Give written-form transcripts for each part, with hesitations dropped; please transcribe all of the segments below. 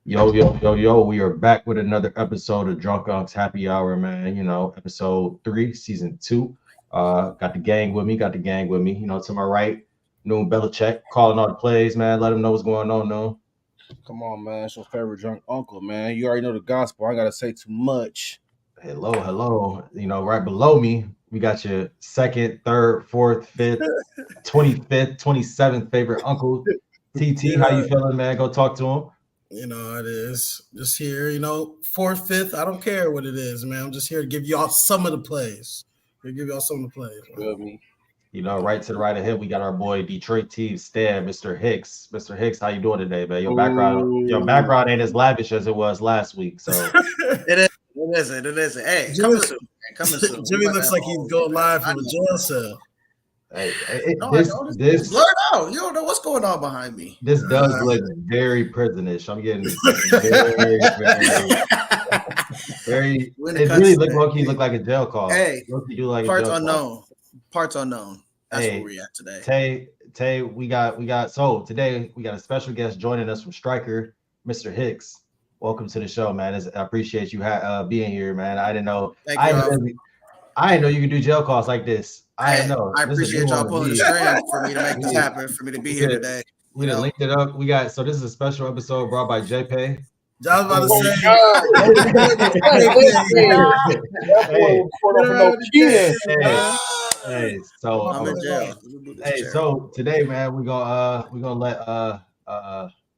Yo, yo, yo, yo, we are back with another episode of Drunk Unks Happy Hour, man. Episode 3, season 2. Got the gang with me, to my right, Noon Belichick, calling all the plays, man. Let them know what's going on, Noon. Come on, man. It's your favorite drunk uncle, man. You already know the gospel. I gotta say too much. Hello, hello. Right below me, we got your second, third, fourth, fifth, 25th, 27th favorite uncle, TT. How you feeling, man? Go talk to him. It is just here, fourth, fifth. I don't care what it is, man. I'm just here to give y'all some of the plays. Feel me? Right to the right of him, we got our boy Detroit Team Stan, Mr. Hicks. Mr. Hicks, how you doing today, man? Your background ain't as lavish as it was last week, so It isn't. Hey, Jimmy, coming soon. Jimmy looks like he's going live from a jail cell. It's blurred out. You don't know what's going on behind me. This does look very prisonish. I'm getting very. It really look like a jail call. Hey, like parts unknown. Parts unknown. That's where we're at today. Tay, we got. So today we got a special guest joining us from Stryker, Mr. Hicks. Welcome to the show, man. I appreciate you being here, man. I didn't know. I didn't know you could do jail calls like this. I know. I appreciate y'all pulling the string for me to make this happen, for me to be here today. We done linked it up. So this is a special episode brought by JP. I was about to say. So today, man, we're gonna let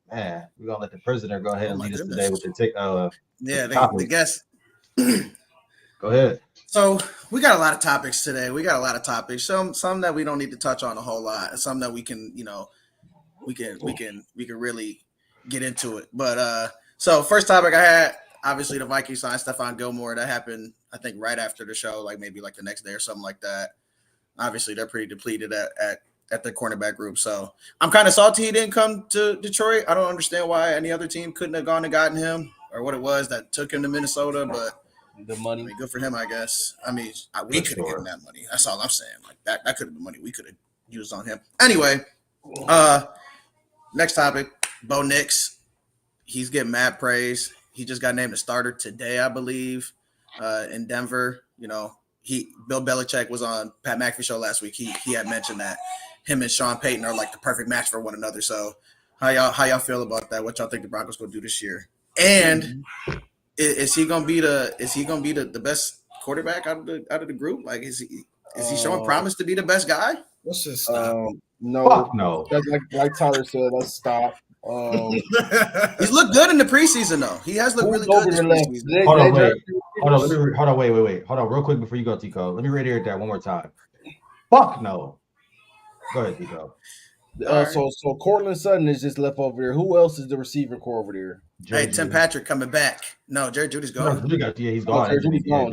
the prisoner go ahead and lead us today with the the guest. Go ahead. So we got a lot of topics today. Some that we don't need to touch on a whole lot, and some that we can really get into it. But so first topic I had, obviously the Vikings signed Stephon Gilmore. That happened, I think, right after the show, like maybe like the next day or something like that. Obviously, they're pretty depleted at the cornerback group. So I'm kind of salty he didn't come to Detroit. I don't understand why any other team couldn't have gone and gotten him, or what it was that took him to Minnesota, but the money. Good for him, I guess. We could have given that money. That's all I'm saying. Like that could have been money we could have used on him. Anyway, next topic, Bo Nix. He's getting mad praise. He just got named a starter today, I believe, in Denver. Bill Belichick was on Pat McAfee show last week. He had mentioned that him and Sean Payton are like the perfect match for one another. So how y'all feel about that? What y'all think the Broncos gonna do this year? And Is he gonna be the best quarterback out of the group? Like, is he showing promise to be the best guy? Let's just stop. No. Fuck no. Like Tyler said, let's stop. He's looked good in the preseason, though. He has looked really good this preseason. Hold on, wait. Hold on, real quick before you go, Tico. Let me reiterate that one more time. Fuck no. Go ahead, Tico. So Cortland Sutton is just left over there. Who else is the receiver core over there? Hey, Tim Patrick coming back. No, Jerry Judy's gone. He's gone. He's gone.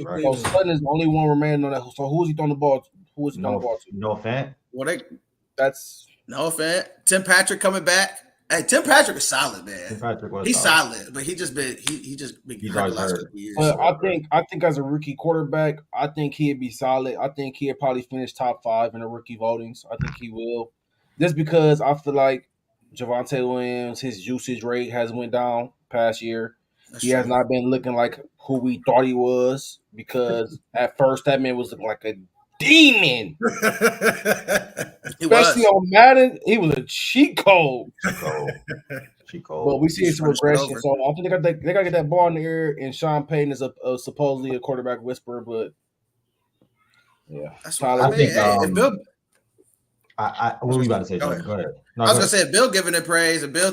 Right. So Sutton is the only one remaining on that. So who is he throwing the ball to? No fan. That's no fan. Tim Patrick coming back. Hey, Tim Patrick is solid, man. He's solid, but he's been hurt the last couple years. I think as a rookie quarterback, I think he'd be solid. I think he'd probably finish top 5 in the rookie votings. I think he will, just because I feel like Javonte Williams, his usage rate has went down past year. He has not been looking like who we thought he was, because at first that man was looking like a demon. Especially on Madden, he was a cheat code. But we see some regression. So I think they got to get that ball in the air, and Sean Payton is supposedly a quarterback whisperer, but yeah. That's what I think. If Bill, what were you about to say? Go ahead. No, I was gonna say, if Bill giving it praise, and Bill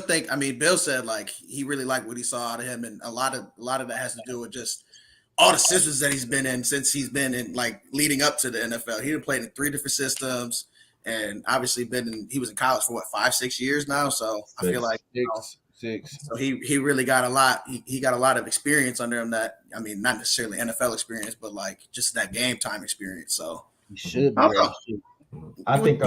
said like he really liked what he saw out of him, and a lot of that has to do with just all the systems that he's been in since he's been in, like, leading up to the NFL. He played in 3 different systems, and obviously he was in college for 5-6 years now. So I feel like 6. So he really got a lot. He got a lot of experience under him. That, not necessarily NFL experience, but like just that game time experience. So he should be. I think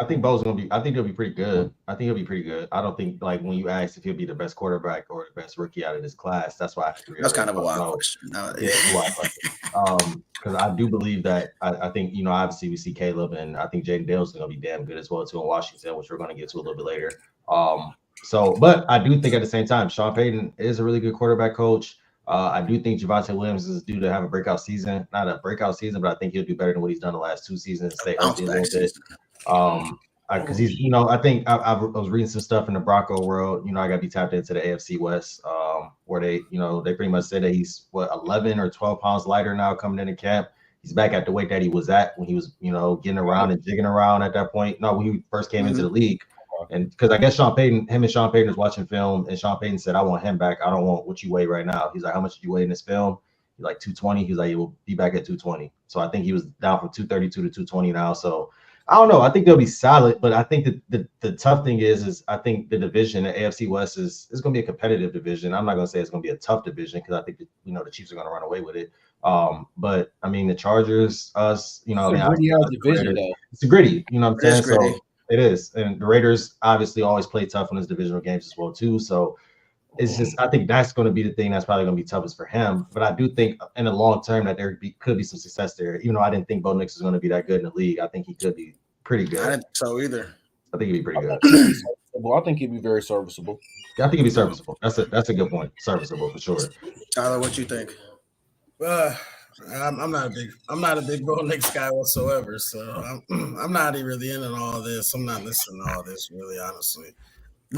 I think Bo's gonna be. I think he'll be pretty good. I think he'll be pretty good. I don't think like when you ask if he'll be the best quarterback or the best rookie out of this class. That's why I have to That's kind of a wild no. question. Yeah, it's a wild question. Because I do believe that I think obviously we see Caleb and I think Jayden Daniels is gonna be damn good as well too in Washington, which we're gonna get to a little bit later. So, but I do think at the same time, Sean Payton is a really good quarterback coach. I do think Javonte Williams is due to have a breakout season. Not a breakout season, but I think he'll do better than what he's done the last 2 seasons. Stay healthy a little bit. Because he's, I think I was reading some stuff in the Bronco world. I got to be tapped into the AFC West, where they pretty much said that he's 11 or 12 pounds lighter now coming into camp. He's back at the weight that he was at when he was, getting around and jigging around at that point. No, when he first came into the league. And because I guess Sean Payton was watching film, and Sean Payton said, "I want him back. I don't want what you weigh right now." He's like, "How much did you weigh in this film?" He's like 220. He's like, "You will be back at 220." So I think he was down from 232 to 220 now. So I don't know. I think they'll be solid, but I think that the tough thing is I think the division, the AFC West, is going to be a competitive division. I'm not going to say it's going to be a tough division because I think that, the Chiefs are going to run away with it. But I mean, the Chargers, us, division though. It's gritty. You know what I'm saying? Gritty. So it is, and the Raiders obviously always play tough in his divisional games as well too. So it's just, I think that's going to be the thing that's probably going to be toughest for him. But I do think in the long term that could be some success there. Even though I didn't think Bo Nix was going to be that good in the league, I think he could be pretty good. I didn't think so either. I think he'd be pretty good. I think he'd be very serviceable. I think he'd be serviceable. That's a good point. Serviceable for sure. Tyler, what you think? I'm not a big Bo Nix guy whatsoever. So I'm not really into all this. I'm not listening to all this, really, honestly.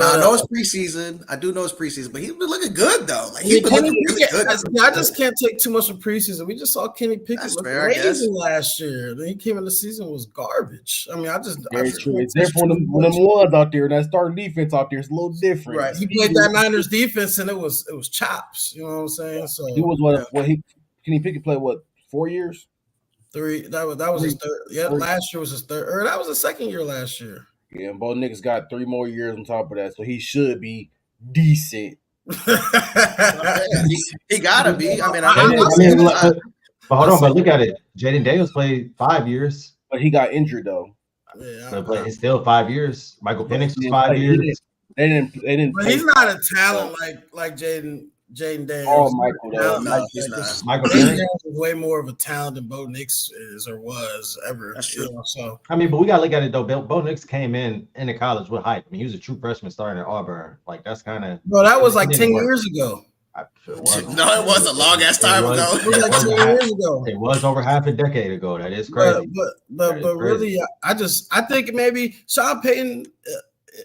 I know it's preseason. I do know it's preseason, but he's been looking good though. Like he's been looking really good. I just can't take too much of preseason. We just saw Kenny Pickett look amazing last year. Then he came in the season was garbage. I mean, very true. It's different when them ones out there. That starting defense out there is a little different. Right. He played that Niners defense and it was chops. You know what I'm saying? So he was Kenny Pickett played 4 years? 3. That was his third. Yeah, last year was his third. Or that was the second year last year. Yeah, and Bo Nix got 3 more years on top of that, so he should be decent. he gotta be. I mean, but hold on, but look at it. Jayden Daniels played 5 years, but he got injured though. Yeah, it's still 5 years. Michael Penix was 5 years. They didn't. But he's not a talent like Jayden Daniels. Oh, Michael, no, he's not. Michael Penix is way more of a talent than Bo Nix is or was ever. That's true. So I mean, but we gotta look at it though. Bo Nix came into college with hype. I mean, he was a true freshman starting at Auburn. Like that's kind of. Bro, that was like 10 years ago. No, it was a long ass time ago. It was like 10 years ago. It was over half a decade ago. That is crazy. But really, I think maybe Sean Payton.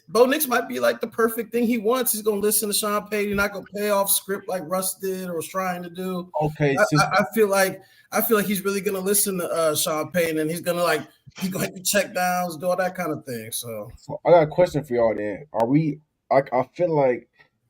Bo Nix might be like the perfect thing he wants. He's gonna listen to Sean Payton, not gonna play off script like Russ did or was trying to do. Okay, I feel like he's really gonna listen to Sean Payton, and he's gonna hit the check downs, do all that kind of thing. So I got a question for y'all. Then I feel like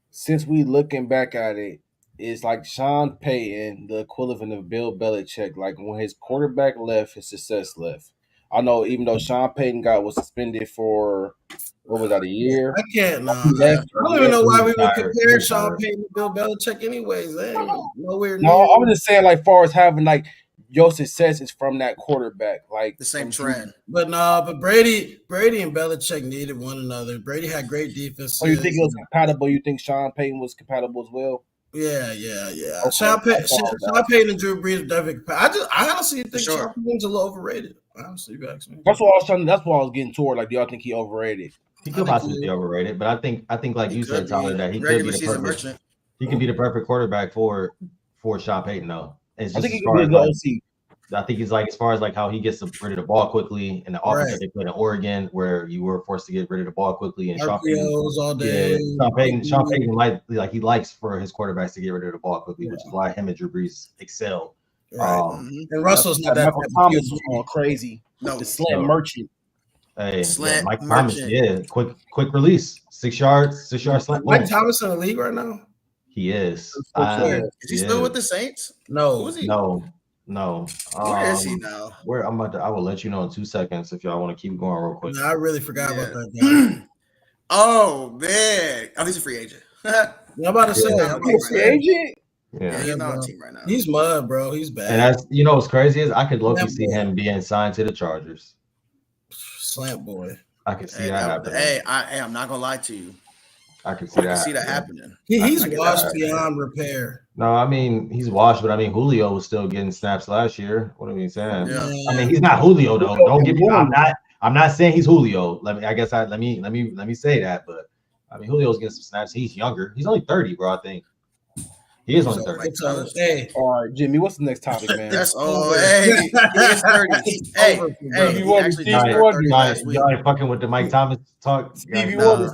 since we looking back at it, it's like Sean Payton, the equivalent of Bill Belichick. Like when his quarterback left, his success left. I know, even though Sean Payton was suspended for. What was that, a year? I can't. I don't even know why we would compare Sean Payton to Bill Belichick anyways. They ain't nowhere near. No, I was just saying, like, far as having, like, your success is from that quarterback. Like, the same trend. But Brady and Belichick needed one another. Brady had great defense. So you think it was compatible? You think Sean Payton was compatible as well? Yeah. Okay. Sean Payton and Drew Brees are definitely compatible. I honestly think Sean Payton's a little overrated. Honestly, you ask me. That's what I was getting toward. Like, do y'all think he overrated? He could possibly be overrated, but I think like you said, Tyler, that he could be the perfect. He could be the perfect quarterback for Sean Payton, though. It's just I think he could be a good OC. I think he's like as far as like how he gets rid of the ball quickly and the offense that they played in Oregon, where you were forced to get rid of the ball quickly. And Sean Payton he likes for his quarterbacks to get rid of the ball quickly, which is why him and Drew Brees excel. Right. And Russell's not that. Michael Thomas was going crazy. No, the slant merchant. Hey, Mike Thomas, quick release, 6 yards slant. Mike Thomas in the league right now? He is. Is he still with the Saints? No. No. Where is he now? I will let you know in 2 seconds if y'all want to keep going real quick. No, I really forgot about that guy. Oh man, he's a free agent. I'm about to say, free agent. Yeah, he's not on the team right now. He's mud, bro. He's bad. And that's what's crazy is I could low-key see him being signed to the Chargers. Slant boy. I can see that happening. I'm not gonna lie to you. I can see that happening. He's I can washed see that beyond repair. No, I mean he's washed, but I mean Julio was still getting snaps last year. What are we saying? Yeah. I mean he's not Julio though. Don't get me. I'm not saying he's Julio. Let me say that, but I mean Julio's getting some snaps. He's younger. He's only 30, bro. I think he is only 30. Hey, all right, Jimmy. What's the next topic, man? That's hey, he is 30. He actually just turned 30 last week. Y'all ain't fucking with the Mike Thomas talk. Stevie Wonder.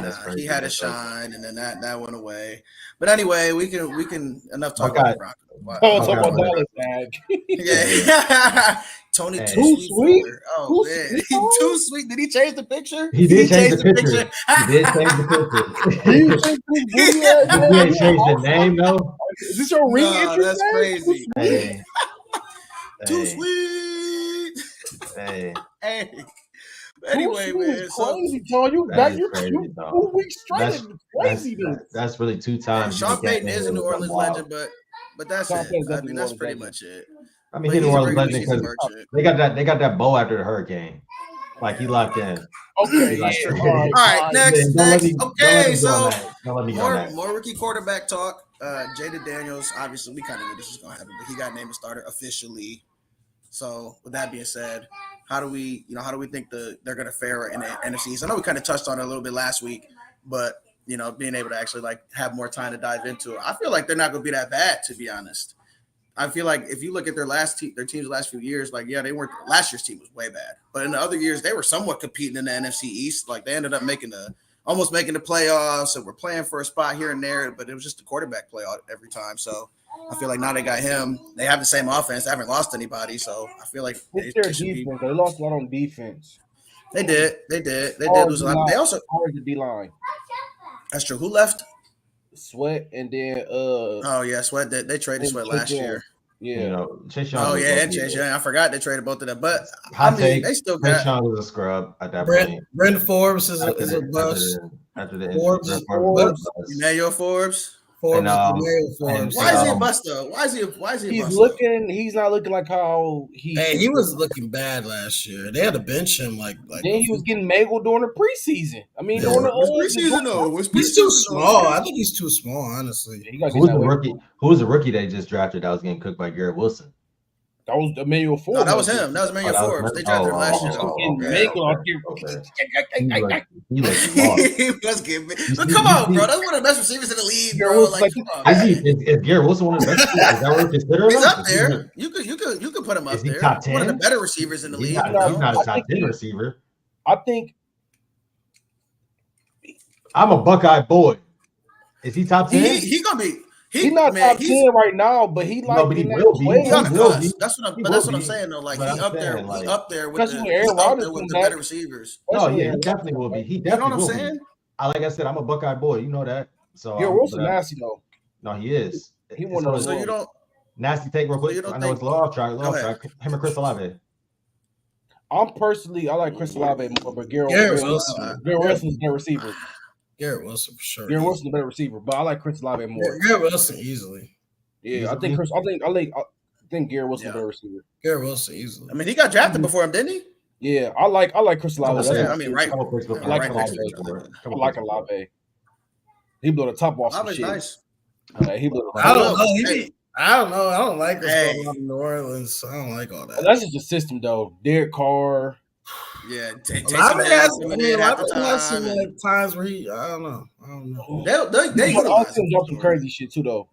That's crazy. He had a shine, and then that went away. But anyway, we can enough talk about Broncos. Talk about Dallas, man. Yeah. Tony too sweet. Oh man, too sweet. Did he change the picture? He did change the picture. He did change the picture. He didn't change the name though. Is this your ring interest? That's crazy. Hey. Too sweet. Hey. Anyway, man. Crazy, John. You back your 2 weeks straight. That's really 2 times. Sean Payton is a New Orleans legend, but that's it. I mean, that's pretty much it. I mean, he's New Orleans legend because they got that bow after the hurricane. Like he locked in. Okay. All right. Next. Okay. So more rookie quarterback talk. Jayden Daniels. Obviously, we kind of knew this was gonna happen, but he got named a starter officially. So with that being said, how do we think they're gonna fare in the NFC East? I know we kind of touched on it a little bit last week, but being able to actually have more time to dive into it, I feel like they're not gonna be that bad, to be honest. I feel like if you look at their teams last few years, they weren't. Last year's team was way bad, but in the other years they were somewhat competing in the NFC East. Like they ended up almost making the playoffs, and we're playing for a spot here and there. But it was just a quarterback play every time. So I feel like now they got him. They have the same offense. They haven't lost anybody. So I feel like it's their defense. They lost a lot on defense. They did. They did lose a lot. They also the D-line. That's true. Who left? Sweat and then Sweat. They traded Sweat last year. Yeah. Chase Young. And Chase Young. I forgot they traded both of them. But they still got. Chase Young was a scrub at that point. Brent Forbes is a bust. After the Forbes. Emmanuel Forbes. Why is he a bust though? Why is he a bust? He's not looking like how he. Hey, he was looking bad last year. They had to bench him like. Then he was getting mangled during the preseason. I mean, during the preseason though. He's too small. I think he's too small, honestly. Who was the rookie they just drafted that was getting cooked by Garrett Wilson? That was Emmanuel Forbes. No, that was him. That was Emmanuel Forbes. They drafted him last year. He was getting But come on, bro. That's one of the best receivers in the league, bro. Like, come on. Is Garrett Wilson one of the best? Is that what we consider him? He's up there. You could put him up there. Top 10? One of the better receivers in the league. He's not a top 10 receiver. I think I'm a Buckeye boy. Is he top 10? He's gonna be. He's not top 10 right now, but he like. No, but he will be. He's on the cusp. That's what I'm saying though. Like he's up there. He's up there with the better receivers. No, yeah, he definitely will be. He definitely will. You know what I'm saying? Like I said, I'm a Buckeye boy. You know that. So Garrett Wilson nasty though. No, he is. He won those. So you don't. Nasty take real quick. I know it's low off track. Him and Chris Olave. I like Chris Olave more, but Garrett Wilson's their receiver. Garrett Wilson for sure. Garrett Wilson's a better receiver, but I like Chris Olave more. Garrett Wilson easily. Yeah, I think Garrett Wilson's a better receiver. Garrett Wilson easily. I mean, he got drafted before him, didn't he? Yeah, I like Chris Olave. Right. I like Olave. He blew the top off some shit. Nice. He blew the I don't know. I don't know. I don't like what's going on in New Orleans. So I don't like all that. That's just the system, though. Derek Carr. Yeah, I've had some times where I don't know. They also some crazy shit too, though.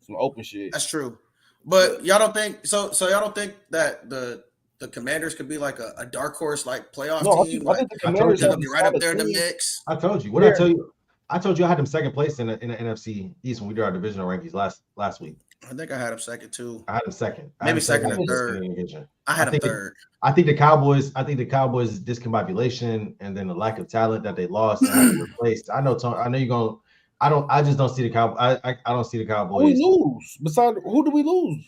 Some open shit. That's true. But y'all don't think so? Y'all don't think that the Commanders could be like a dark horse like playoff team? I think the Commanders will be right up there in the mix. I told you. What did I tell you? I told you I had them second place in the NFC East when we did our divisional rankings last week. I think I had him second too. I had him second. Maybe second or third. I had him third. I think the Cowboys discombobulation and then the lack of talent that they lost and had to replace. I know you're going. I just don't see the Cowboys. I don't see the Cowboys. We lose. Besides, who do we lose?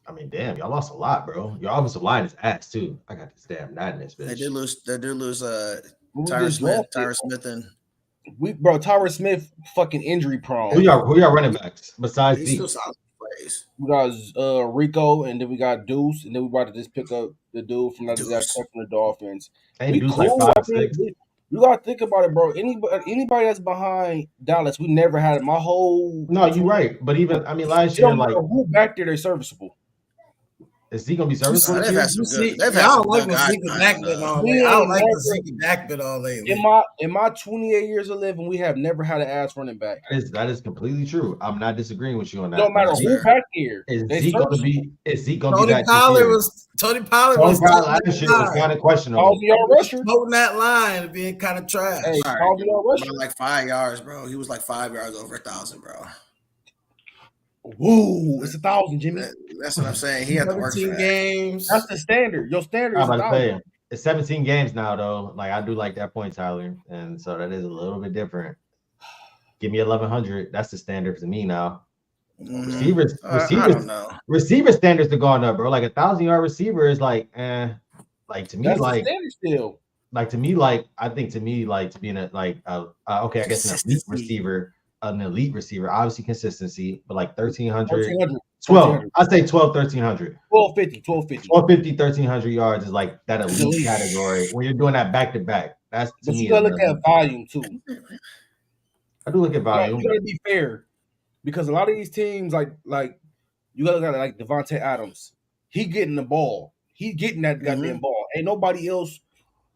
I mean, damn, y'all lost a lot, bro. Your offensive line is ass too. I got this damn knot in this bitch. They did lose. Tyron Smith and. Tyron Smith fucking injury prone. Who y'all running backs besides he's still solid. praise. We got Rico, and then we got Deuce, and then we about to just pick up the dude from that Deuce. cut from the Dolphins. Ain't We Deuce cool. like I 5'6"? mean, you gotta think about it, bro. Anybody that's behind Dallas, we never had it. My whole No, you're right. But even last it year, don't like, matter who back there, they're serviceable. is he gonna be serviceable this They've year? had some good. They've I had some don't like good the guys. Zeke Dak bit all We lately. I don't ain't like the never- Zeke Dak bit all lately. In my 28 years of living, we have never had an ass running back. That is completely true. I'm not disagreeing with you on that. No matter That's who fair. back here. Is They Zeke gonna serviceable. be? Is Zeke gonna Tony be that this Pollard year? was Tony Pollard last year was kind of questionable. 1,000-yard rusher. holding that line and being kind of trash. Hey, All right, 1,000-yard rusher. bro, like 5 yards, bro. He was like 5 yards over 1,000, bro. Woo, it's 1,000, Jimmy. That's what I'm saying. He had to work for 17 that. games. That's the standard. Your standard I'm is about to 1,000. say it's 17 games now, though. Like, I do like that point, Tyler, and so that is a little bit different. Give me 1,100. That's the standard for me now. Mhm. Receivers, I don't know. receiver standards are going up, bro. Like 1,000-yard receiver is like, like to me, That's like, the standard still. like to me, like I think to me, like to be in a okay, I guess an elite receiver, obviously consistency, but like 1,300, 12. I'd say 1,300. 1,250. 1,300 yards is like that elite category. When you're doing that back to back, that's to But me. you gotta look at volume too. I do look at volume. You gotta be fair because a lot of these teams, like you gotta look at like Devontae Adams. He getting the ball. He getting that goddamn ball. Ain't nobody else.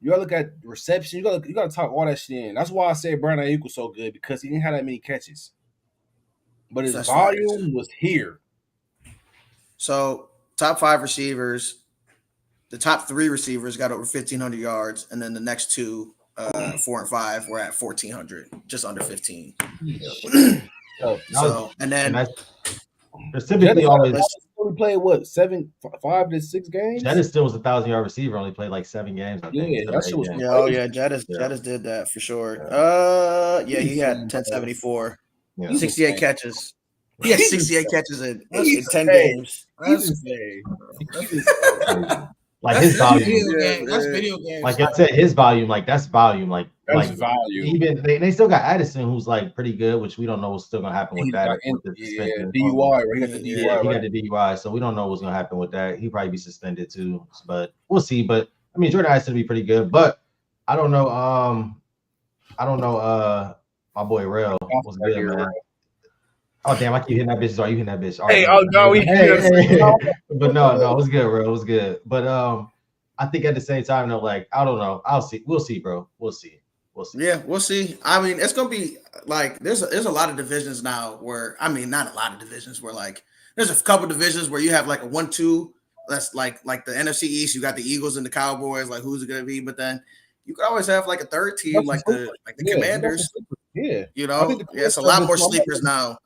You gotta look at reception. You gotta talk all that shit in. That's why I said Brandon Ayuk was so good because he didn't have that many catches, but his volume was here. So top 5 receivers, the top 3 receivers got over 1,500 yards, and then the next 2, 4 and 5, were at 1,400, just under 15. So and then there's typically always only played what 5 to 6 games. Jettis still was a 1,000-yard receiver. Only played like 7 games. I think. Yeah, that shit was. Jettis did that for sure. He had 1074, 68 catches. He had 68 catches in 10 games. Like his volume. That's video game. Like I said, his volume, like that's volume. Like value. Even they still got Addison, who's like pretty good, which we don't know what's still gonna happen with that. DUI, right? He got the DUI. He got the DUI, so we don't know what's gonna happen with that. He'll probably be suspended too, but we'll see. But I mean, Jordan Addison will be pretty good, but I don't know. My boy Rail was good, man. Oh damn! I keep hitting that bitch. Are you hitting that bitch? Hey, oh no, but no, it was good, bro. It was good. But I think at the same time, though, like I don't know. We'll see, bro. We'll see. Yeah, we'll see. I mean, it's gonna be like there's a lot of divisions now where not a lot of divisions where like there's a couple divisions where you have like a 1-2. That's like the NFC East. You got the Eagles and the Cowboys. Like who's it gonna be? But then you could always have like a third team, like the Commanders. Yeah, it's a lot more sleepers now.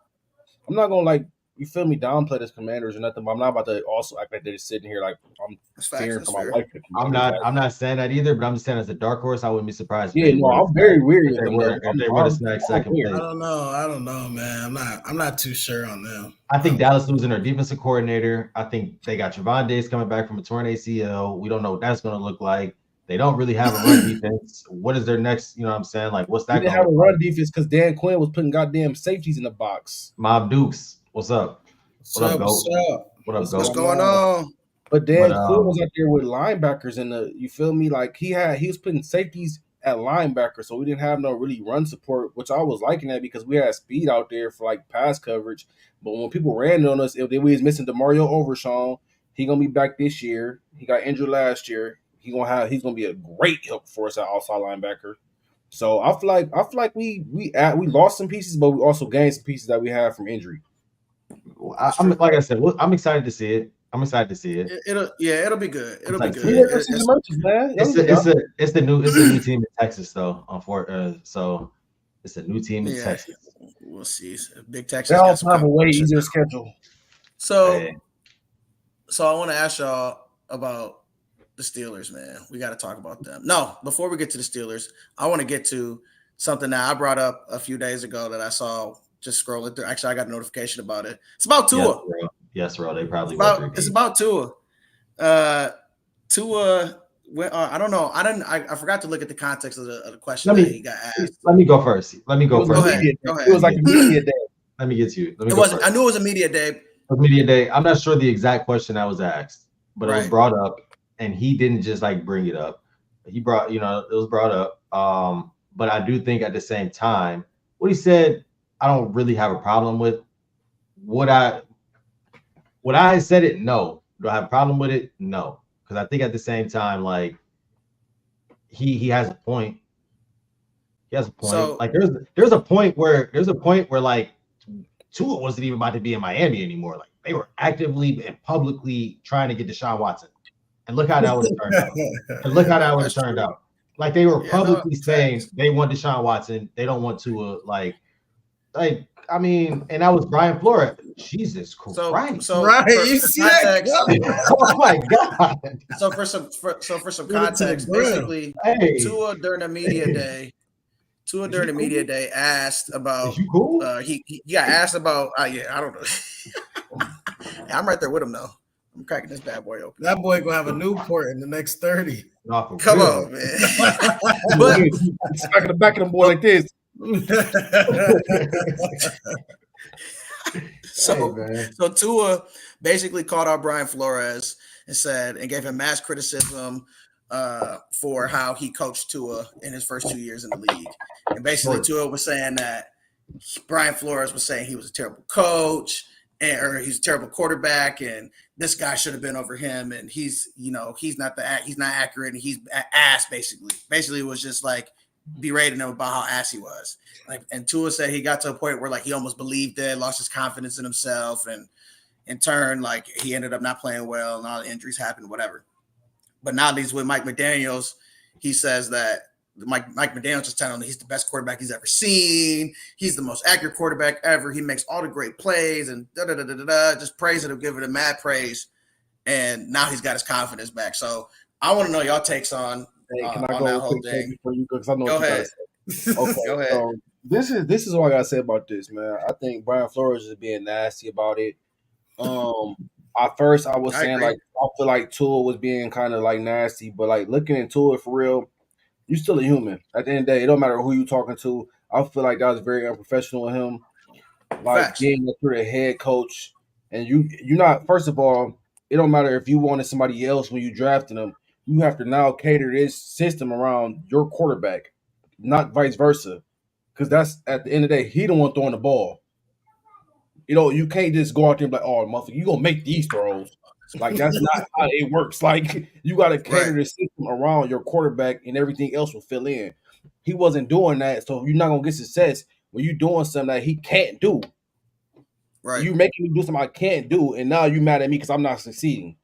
I'm not gonna you feel me, downplay this Commanders or nothing, but I'm not about to also act like they're just sitting here like I'm fearing for my life. I'm not saying that either, but I'm just saying as a dark horse, I wouldn't be surprised. Yeah, no, I'm very weary of them. If they were to snag second place. I don't know, man. I'm not too sure on them. I think Dallas losing their defensive coordinator. I think they got Javon Diggs coming back from a torn ACL. We don't know what that's going to look like. They don't really have a run defense. What is their next? You know what I'm saying? Like, what's that? They have a run defense because Dan Quinn was putting goddamn safeties in the box. Mob Dukes, what's up? What up, What's going on? But Dan Quinn was out there with linebackers in the. You feel me? Like he was putting safeties at linebacker, so we didn't have no really run support, which I was liking that because we had speed out there for like pass coverage. But when people ran on us, if they was missing DeMario Overshawn, he gonna be back this year. He got injured last year. He's gonna be a great help for us at outside linebacker. So I feel like we lost some pieces, but we also gained some pieces that we have from injury. I'm like I said, I'm excited to see it. It'll be good. It'll be good. It's the new team in Texas though. So it's a new team in Texas. We'll see. Big Texas. They also have a way easier schedule. So I want to ask y'all about the Steelers, man. We got to talk about them. No, before we get to the Steelers, I want to get to something that I brought up a few days ago that I saw just scrolling through. Actually, I got a notification about it. It's about Tua. Yes, bro. They probably it's about Tua. Tua. I don't know. I forgot to look at the context of the question that he got asked. Let me go first. Go ahead. It was like a media day. Let me get to you. I knew it was a media day. media day. I'm not sure the exact question that was asked, but it was Right. brought up, and he didn't just like bring it up. He brought, it was brought up. But I do think at the same time, what he said, I don't really have a problem with. Would I said it? No. Do I have a problem with it? No. Because I think at the same time, like he has a point. He has a point. So- like there's a point where like Tua wasn't even about to be in Miami anymore. Like they were actively and publicly trying to get Deshaun Watson. And look how that would have turned out. And look how that would have That's turned true. out. Like they were Yeah, publicly no, saying facts. they want Deshaun Watson. They don't want Tua. Like I mean, and that was Brian Flores. Jesus Christ. Right, you see that? Oh my God. So for some Went to the context, ground. basically, Hey, Tua during the media day asked about. is you cool? He got asked about. Yeah, I don't know. I'm right there with him though. I'm cracking this bad boy open. That boy gonna have a Newport in the next 30. No, for Come real. on, man. But back in the back of them boy like this. So, Hey, man. so Tua basically called out Brian Flores and gave him mass criticism for how he coached Tua in his first 2 years in the league. And basically, Tua was saying that Brian Flores was saying he was a terrible coach or he's a terrible quarterback, and this guy should have been over him, and he's not accurate, and he's ass basically. Basically, it was just like berating him about how ass he was. Like, and Tua said he got to a point where like he almost believed it, lost his confidence in himself, and in turn, like he ended up not playing well, and all the injuries happened, whatever. But now he's with Mike McDaniels. He says that Mike McDaniels is telling him he's the best quarterback he's ever seen. He's the most accurate quarterback ever. He makes all the great plays and just praising him, giving him mad praise. And now he's got his confidence back. So I want to know y'all takes on Hey, can I on go that real whole quick thing. before you go? Because I know Go what you ahead. gotta say. Okay, Go ahead. so this is what I gotta say about this, man. I think Brian Flores is being nasty about it. At first I was I saying agree. like I feel like Tua was being kind of like nasty, but like looking into it for real, you're still a human. At the end of the day, it don't matter who you're talking to. I feel like that was very unprofessional of him. Like Facts. being that you're the head coach, and you're not. First of all, it don't matter if you wanted somebody else when you drafted them. You have to now cater this system around your quarterback, not vice versa. Because that's at the end of the day, he the one throwing the ball. You can't just go out there and be like, oh, motherfucker, you gonna make these throws. Like that's not how it works. Like you gotta cater the system around your quarterback and everything else will fill in. He wasn't doing that, so you're not gonna get success when you're doing something that he can't do. Right. You making me do something I can't do, and now you mad at me because I'm not succeeding.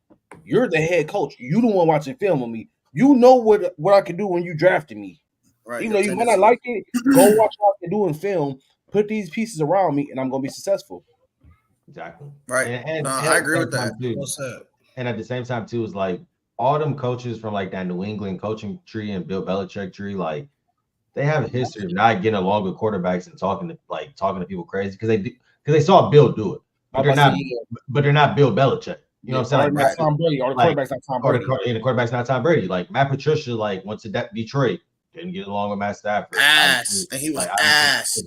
You're the head coach. You the one watching film with me. You know what I can do when you drafted me. Right. Even though you might not like it, go watch what I can do in film. Put these pieces around me, and I'm gonna be successful. Exactly. Right. And I agree with that. Too, What's up? and at the same time, too, is like all them coaches from like that New England coaching tree and Bill Belichick tree, like they have a history of not getting along with quarterbacks and talking to people crazy because they saw Bill do it, but they're not Bill Belichick. You know what I'm saying? Like Tom Brady, or the quarterback's not Tom Brady. Or the quarterback's not Tom Brady. Like Matt Patricia, like went to Detroit, didn't get along with Matt Stafford. Ass. And he was ass.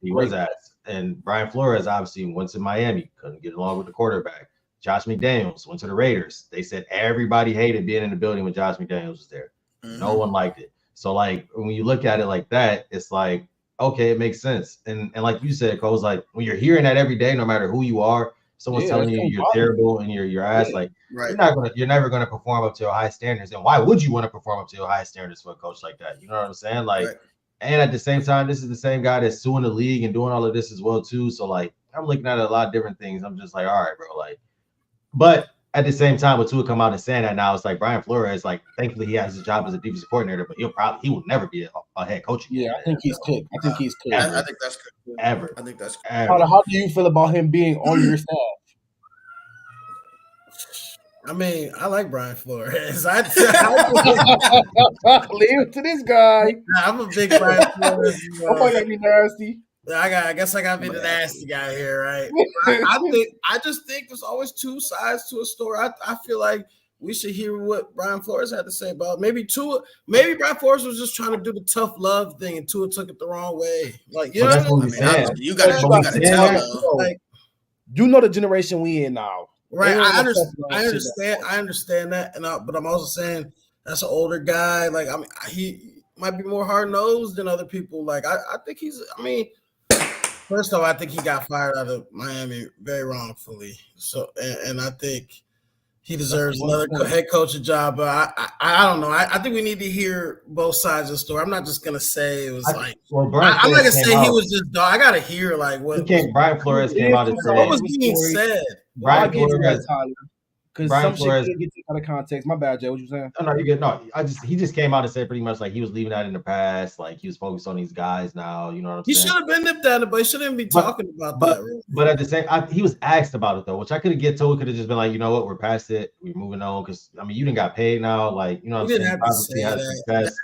He was ass. And Brian Flores obviously went to Miami, couldn't get along with the quarterback. Josh McDaniels went to the Raiders. They said everybody hated being in the building when Josh McDaniels was there. Mm-hmm. No one liked it. So like when you look at it like that, it's like, okay, it makes sense. And like you said, Cole, like when you're hearing that every day, no matter who you are, someone's telling you you're terrible and you're ass, like you're never gonna perform up to your high standards. And why would you want to perform up to your high standards for a coach like that? You know what I'm saying? Like and at the same time, this is the same guy that's suing the league and doing all of this as well, too. So like I'm looking at a lot of different things. I'm just like, all right, bro, like, but at the same time, with Tua come out and saying that now, it's like Brian Flores, like, thankfully he has a job as a defensive coordinator, but he will never be a head coach again. Yeah, I think he's cooked. I think that's good. Ever. I think that's good. How do you feel about him being on your staff? I mean, I like Brian Flores. I leave it to this guy. I'm a big Brian Flores. Somebody gotta be nasty. I guess I gotta be the nasty guy here, right? I just think there's always two sides to a story. I feel like we should hear what Brian Flores had to say about maybe Brian Flores was just trying to do the tough love thing and Tua took it the wrong way. Like, you know what I mean? You gotta tell. Like, You know the generation we in now. Right, Ain't I no understand. I understand that, but I'm also saying that's an older guy. Like, I mean, he might be more hard nosed than other people. Like, I think he's. I mean, first off, I think he got fired out of Miami very wrongfully. So, and I think he deserves another head coaching job. But I don't know. I think we need to hear both sides of the story. I'm not just gonna say it was like. Brian I'm not gonna Flores say came he out. was just. I gotta hear like what. Brian Flores came out and said. What was being said? Brian Flores. Because Brian some Flores, shit gets out of context. My bad, Jay. What you saying? No, you get no. He just came out and said pretty much like he was leaving that in the past. Like he was focused on these guys now. You know what I'm saying? He should have been nipped at it, but he shouldn't be talking about that. Really. But at the same, he was asked about it though, which I could have get told. Could have just been like, you know what, we're past it. We're moving on because I mean, you didn't got paid now. Like you know what I'm saying? Obviously had success.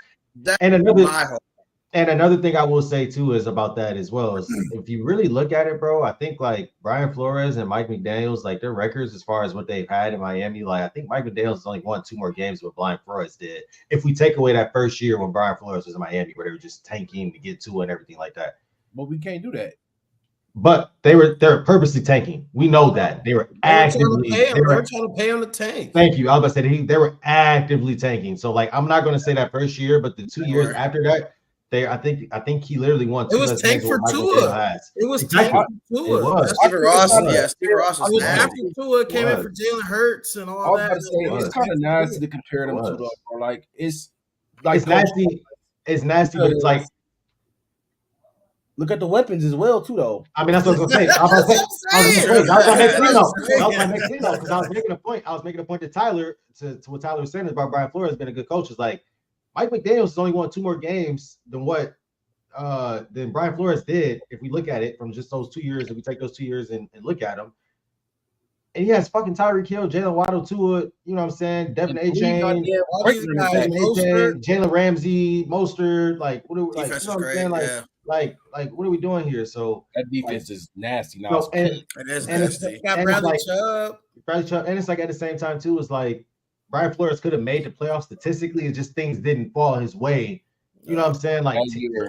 And another thing I will say too is about that as well is if you really look at it, bro, I think like Brian Flores and Mike McDaniels, like their records as far as what they've had in Miami, like I think Mike McDaniels has only won 2 more games what Brian Flores did. If we take away that first year when Brian Flores was in Miami, where they were just tanking to get to and everything like that. But we can't do that. But they're purposely tanking. We know that they were actively. They were trying to pay him the tank. Thank you. I was about to say they were actively tanking. So like I'm not going to say that first year, but the 2 years after that. I think he literally won. It was tank for Tua. It was tank for Tua. It was. Steve Ross. Yeah, Steve Ross was after Tua came in for Jalen Hurts and all that. It's kind of nasty to compare them to, bro. Like it's nasty. It's nasty, but it's like look at the weapons as well too, though. I mean, that's what I was gonna say. I was making a point. I was making a point to Tyler to what Tyler was saying about Brian Flores being a good coach. Is like. Mike McDaniels has only won 2 more games than Brian Flores did. If we look at it from just those 2 years, if we take those 2 years and look at them, and he has fucking Tyreek Hill, Jalen Waddle, Tua, you know what I'm saying, Devin A-Chain, Jalen Ramsey, Mostert, like what are we like? You know what I'm saying? Like what are we doing here? So that defense is nasty now. So, it is nasty. Bradley Chubb, and it's like at the same time too, it's like. Brian Flores could have made the playoffs statistically. It's just things didn't fall his way. You know what I'm saying? Like,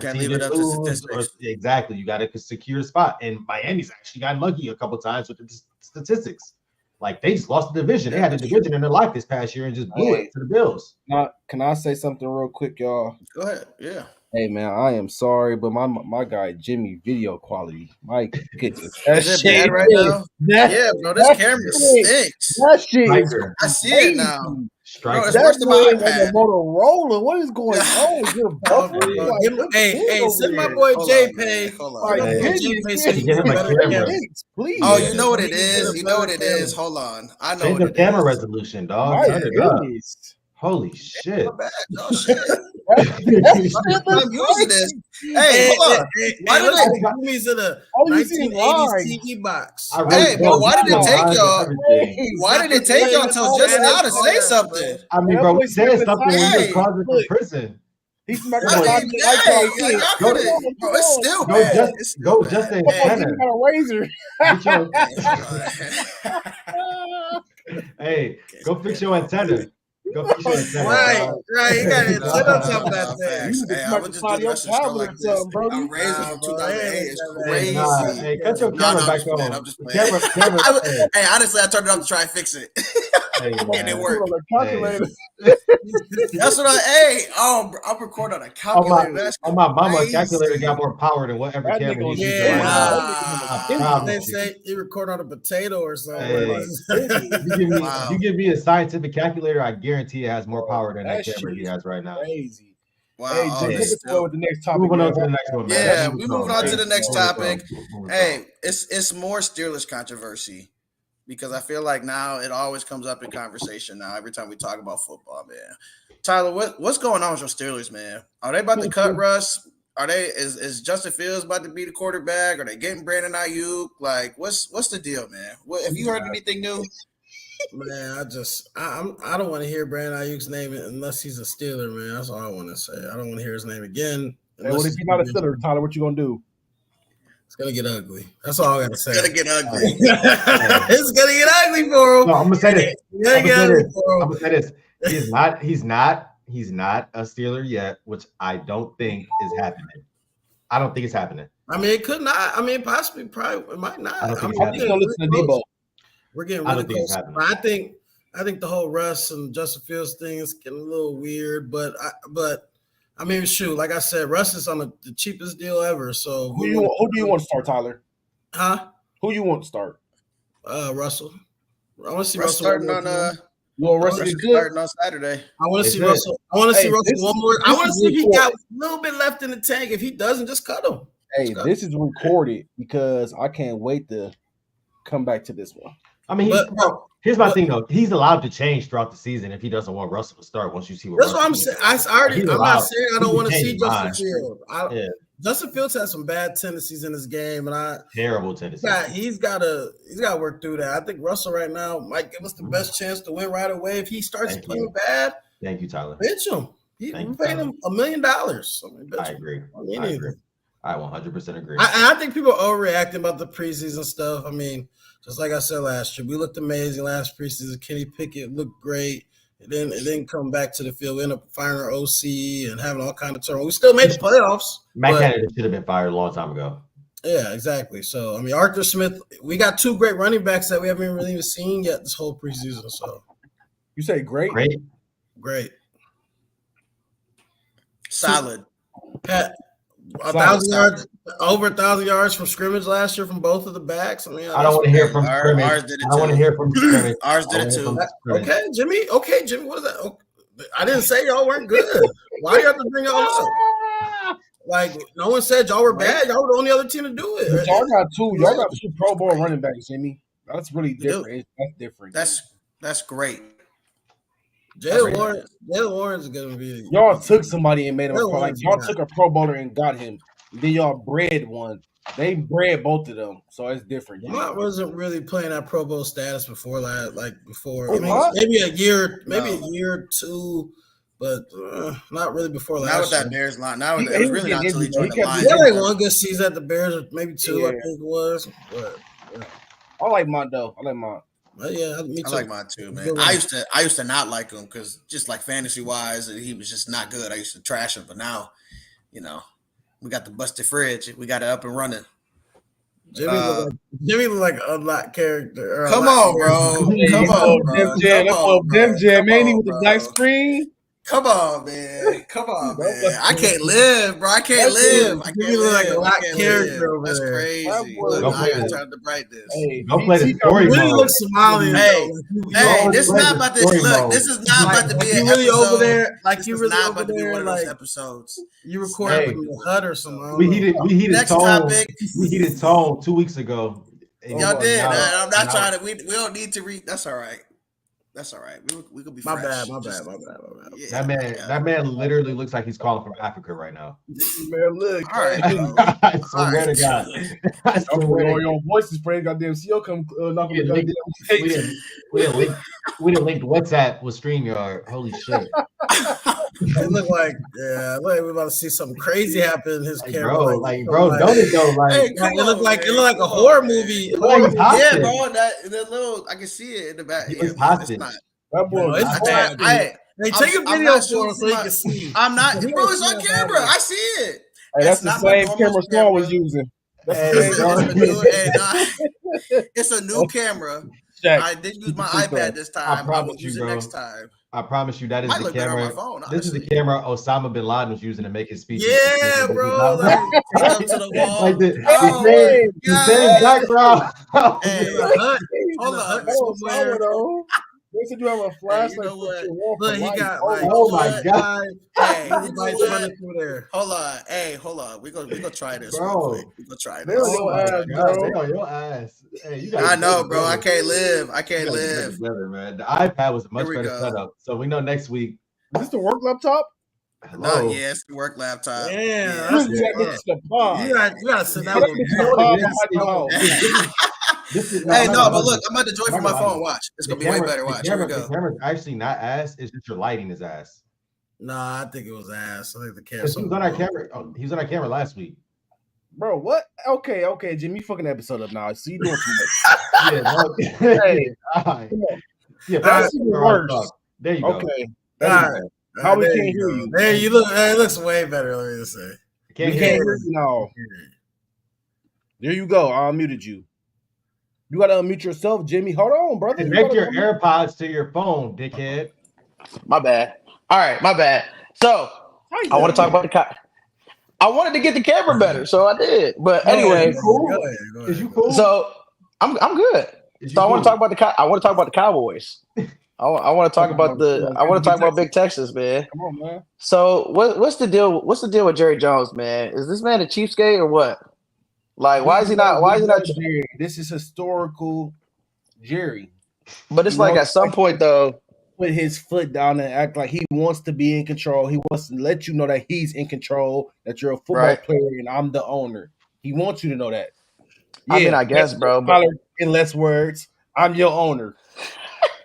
can't leave it up to statistics. Exactly. You got to secure a spot. And Miami's actually got lucky a couple times with the statistics. Like, they just lost the division. They had the division in their life this past year and just blew it to the Bills. Now, can I say something real quick, y'all? Go ahead. Yeah. Hey, man, I am sorry, but my guy, Jimmy, video quality. My goodness. Is it bad right now? Yeah, bro, this camera stinks. That shit is I see it now. Bro, it's worse than my iPad. Motorola. What is going on? You're buffering. Hey, send my boy JPay. Please. Oh, you know what it is? You know what it is? Hold on. I know change the camera resolution, dog. Turn it up. Holy shit. No shit. I'm using this. Hey, hold on. Why did they put me in a 1980s TV box? Hey, but why did it take y'all? Why did it take y'all until just now to say something? I mean, bro, we said something when we were causing from prison. He's bro, it's still bad. Go just a tenor. Got a razor. Hey, go fix your antenna. Right. You got to sit on top of that thing. Hey, I would just do the rest of the show like this. I'm raising from 2008. It's crazy. Hey, cut your camera back on. I'm just playing. Hey, honestly, I turned it on to try and fix it. And it worked. That's what I'm recording on a calculator. On my mama, calculator got more power than whatever camera you use. They say you record on a potato or something. You give me a scientific calculator, I guarantee it has more power than that camera he has right now. Crazy. Wow. Hey, let's go with the next topic. Moving on to the next one, man. Yeah, we're moving on to the next topic. Hey, it's more Steelers controversy because I feel like now it always comes up in conversation now every time we talk about football, man. Tyler, what's going on with your Steelers, man? Are they about to cut Russ? Is Justin Fields about to be the quarterback? Are they getting Brandon Ayuk? Like, what's the deal, man? Have you heard anything new? Man, I don't want to hear Brandon Ayuk's name unless he's a Steeler, man. That's all I want to say. I don't want to hear his name again. Hey, what if he's not a Steeler, Tyler? What you gonna do? It's gonna get ugly. That's all I gotta say. It's gonna get ugly. It's gonna get ugly for him. No, I'm gonna say this. I'm gonna say this. He's not a Steeler yet, which I don't think is happening. I don't think it's happening. I mean, it could not. I mean, possibly, probably, it might not. I don't think it's I think I'll listen to Debo. We're getting I really don't think it's close. happening. I think the whole Russ and Justin Fields thing is getting a little weird. But I mean, shoot, like I said, Russ is on the cheapest deal ever. So Who do you want to start, Tyler? Huh? Who you want to start? Russell. I want to see Russ Russell starting on You want Russell Russ to is get starting on Saturday. I want to They see good. Russell. I want to see Hey, Russell this one more. is- I this want to is see if he report. got a little bit left in the tank. If he doesn't, just cut him. Hey, this is recorded because I can't wait to come back to this one. I mean, here's my thing though. He's allowed to change throughout the season if he doesn't want Russell to start. Once you see what That's Russell what I'm does. saying. I'm not saying I don't want to see He Justin can change Fields. Justin Fields has some bad tendencies in this game, and terrible tendencies. he's got to work through that. I think Russell right now might give us the best chance to win right away. If he starts playing bad, thank you, Tyler. bench him. We paid him $1 million. I agree. I agree. I 100% agree. I think people are overreacting about the preseason stuff. I mean, just like I said last year, we looked amazing last preseason. Kenny Pickett looked great. It didn't come back to the field. We ended up firing our OC and having all kind of turnover. We still made the playoffs. Matt Canada should have been fired a long time ago. Yeah, exactly. So, I mean, Arthur Smith, we got two great running backs that we haven't really even seen yet this whole preseason. So, you say great? Great. Solid. Pat, 1,000 yards, over 1,000 yards from scrimmage last year from both of the backs. I mean, I don't want to hear from scrimmage. Ours did it too. I don't want to hear from scrimmage. Ours did it too. Okay, Jimmy. What is that? Okay. I didn't say y'all weren't good. Why do you have to bring y'all up? Like, no one said y'all were bad. Y'all were the only other team to do it. Y'all got two Pro Bowl running backs, Jimmy. That's really different. That's different. That's great. Jalen Warren's gonna be. Y'all took somebody and made him y'all took a Pro Bowler and got him. Then y'all bred one. They bred both of them, so it's different. Lamont wasn't really playing that Pro Bowl status before that. I mean, maybe a year or two, but not really before last. Not with that Bears line. Now it was really not until he joined the line. He had one good season at the Bears, or maybe two. I think it was. But, I like Mondo. I like Mont. Yeah, me too. I like mine too, man. I used to not like him because just like fantasy wise, he was just not good. I used to trash him, but now, we got the busted fridge. We got it up and running. Jimmy looked like a unlocked character. Come on, bro. Come on, bro. Dem Jam, ain't he with the black screen? Come on, man. I can't live, bro. I can't live. You look like a locked character over That's there. crazy. Look, I am trying to bright this. Don't play the story mode. Really look Somalian. Hey, this is not about this. Look, this is not about to be an really episode. over there. Like you This is really not over about to be there. one of those Like episodes. you recorded from the hut or something. We heated Next tone. topic. We heated tone 2 weeks ago. Y'all did. I'm not trying to. We don't need to read. That's all right. We could be my fresh. bad. Yeah, That man literally looks like he's calling from Africa right now. Man, look. All right. I swear to God. I swear to your voice is spraying. Goddamn CO come knock on the goddamn. We didn't link WhatsApp with StreamYard. Holy shit. It looked like we're about to see something crazy happen in his camera. Don't it though? Like, it looked like a horror movie. Yeah, bro. That little, I can see it in the back. It's hostage. That boy, Hey, take a video for us so you can see. I'm not, bro. It's on camera. I see it. Hey, that's the same camera Swan was using. It's a new camera. I didn't use my iPad this time. I will use it next time. I promise you that is the camera. Phone, this is the camera Osama bin Laden was using to make his speech. Yeah, bro. Like, up to the wall. Like the same background. Hold on. They said you have a flashlight. Look, he got oh my God. Hey, running through there. Hold on. Hey, hold on. We gonna try this, bro. We gonna try this. They're on your ass. Hey, you I know, bro. I can't live. Together, man. The iPad was a much better setup. So we know next week. Is this the work laptop? No, yeah, it's the work laptop. Yeah. You gotta sit down. Hey, no, but look, I'm about to join from my phone. Watch. It's going to be way better. Watch. Here we go. The camera's actually not ass. It's just your lighting is ass. Nah, I think it was ass. I think the camera. He was on our camera. He was on our camera last week. Bro, what? Okay, Jimmy, fucking episode up now. See you doing too much. Hey, yeah, that's worse. There you go. Okay. How we can't hear you? There you look. It looks way better. Let me just say. We can't hear you now. There you go. I unmuted you. You gotta unmute yourself, Jimmy. Hold on, brother. Connect your AirPods to your phone, dickhead. My bad. All right, my bad. So I want to talk about the. I wanted to get the camera better, so I did. But anyway, Is you cool? So I'm good. So I want to talk about the. I want to talk about the Cowboys. I want to talk about Big Texas, man. Come on, man. So what's the deal? What's the deal with Jerry Jones, man? Is this man a cheapskate or what? Like, why is he not? Jerry? This is historical, Jerry. But it's like at some point though, put his foot down and act like he wants to be in control. He wants to let you know that he's in control. That you're a football player and I'm the owner. He wants you to know that. Yeah, I mean, I guess, bro. But in less words, I'm your owner.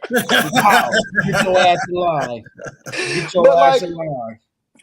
Get your ass in line. Get your ass in line.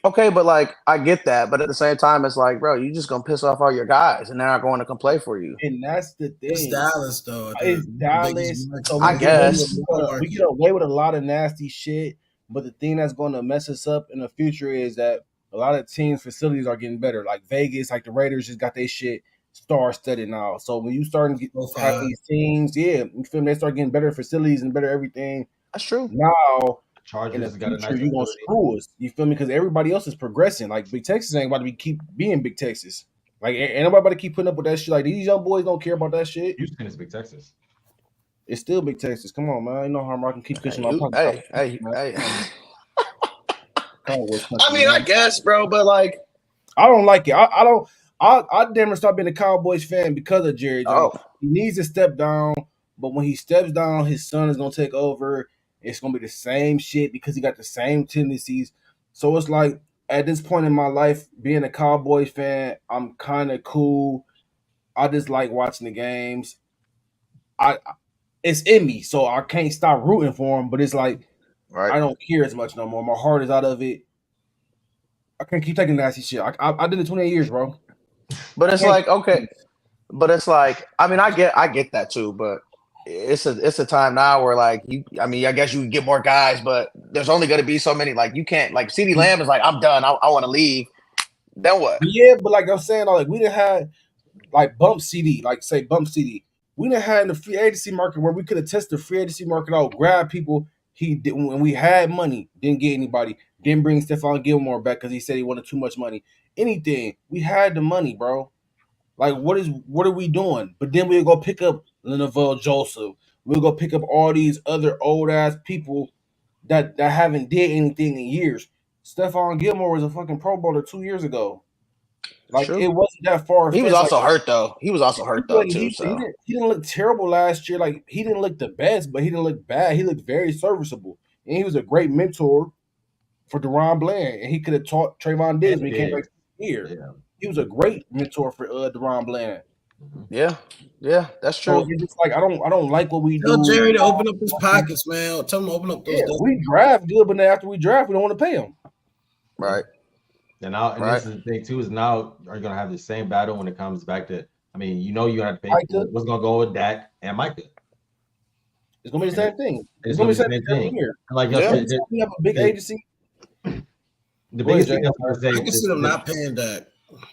Okay, but like I get that, but at the same time, it's like, bro, you just gonna piss off all your guys, and they're not going to come play for you. And that's the thing. It's Dallas, though. It's Dallas. So I guess we get away with a lot of nasty shit, but the thing that's going to mess us up in the future is that a lot of teams' facilities are getting better. Like Vegas, like the Raiders just got their shit star-studded now. So when you start to get these teams, you feel me? They start getting better facilities and better everything. That's true. Now. Chargers in the future, you're gonna screw us. You feel me? Because everybody else is progressing. Like Big Texas ain't about to keep being Big Texas. Like ain't nobody about to keep putting up with that shit. Like these young boys don't care about that shit. Houston is Big Texas. It's still Big Texas. Come on, man. Ain't no harm. I can keep pushing my Hey. I mean, I guess, bro, but like, I don't like it. I damn near stop being a Cowboys fan because of Jerry Jones. He needs to step down, but when he steps down, his son is gonna take over. It's going to be the same shit because he got the same tendencies. So it's like at this point in my life, being a Cowboys fan, I'm kind of cool. I just like watching the games. It's in me, so I can't stop rooting for him. But it's like I don't care as much no more. My heart is out of it. I can't keep taking nasty shit. I did it 28 years, bro. But it's like, okay. But it's like, I mean, I get that too, but it's a time now where like I guess you can get more guys, but there's only going to be so many. Like you can't, like CeeDee Lamb is like, I'm done. I want to leave. Then what? Yeah, but like I'm saying, like we didn't have like bump CD, like say bump CD. We didn't have in the free agency market where we could have tested the free agency market out, grab people. He did when we had money, didn't get anybody, didn't bring Stephon Gilmore back because he said he wanted too much money. Anything, we had the money, bro. Like what are we doing? But then we'll go pick up Le'Veon Joseph. We'll go pick up all these other old ass people that haven't did anything in years. Stephon Gilmore was a fucking Pro Bowler 2 years ago. Like it wasn't that far. He was also hurt though. He didn't look terrible last year. Like he didn't look the best, but he didn't look bad. He looked very serviceable, and he was a great mentor for Deron Bland. And he could have taught Trayvon Diggs when he came back here. Yeah. He was a great mentor for Deron Bland. Yeah, that's true. So it's just like I don't like what we do. Tell Jerry to open up his pockets, man. Tell him to open up those. Yeah, we draft good, but then after we draft, we don't want to pay him. Right. And this is the thing too, is now are you gonna have the same battle when it comes back to? I mean, you're gonna have to pay. What's gonna go with Dak and Micah? It's gonna be the same thing. It's gonna be the same thing. Here. Like we have a big agency. The biggest thing I can see them not paying Dak.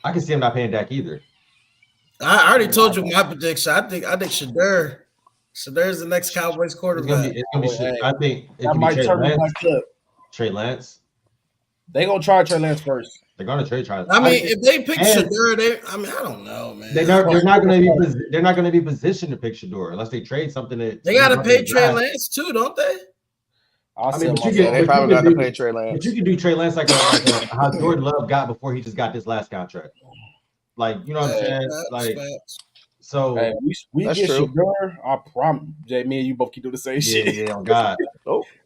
I can see him not paying Dak either. I already told you my prediction. I think Shedeur. Shedur's the next Cowboys quarterback. It's gonna be I think it can be Trey Lance. They gonna try Trey Lance first. They're gonna trade Trey Lance. I mean, if they pick Shedeur, I don't know, man. They're not gonna be positioned to pick Shedeur unless they trade something that they gotta pay Trey Lance too, don't they? They probably got to pay Trey Lance. But you can do Trey Lance like how Jordan Love got before he just got this last contract. Like, you know what I'm saying? Like, so hey, we get Shedeur. I promise, Jay, me and you both keep doing the same shit. Yeah, on God.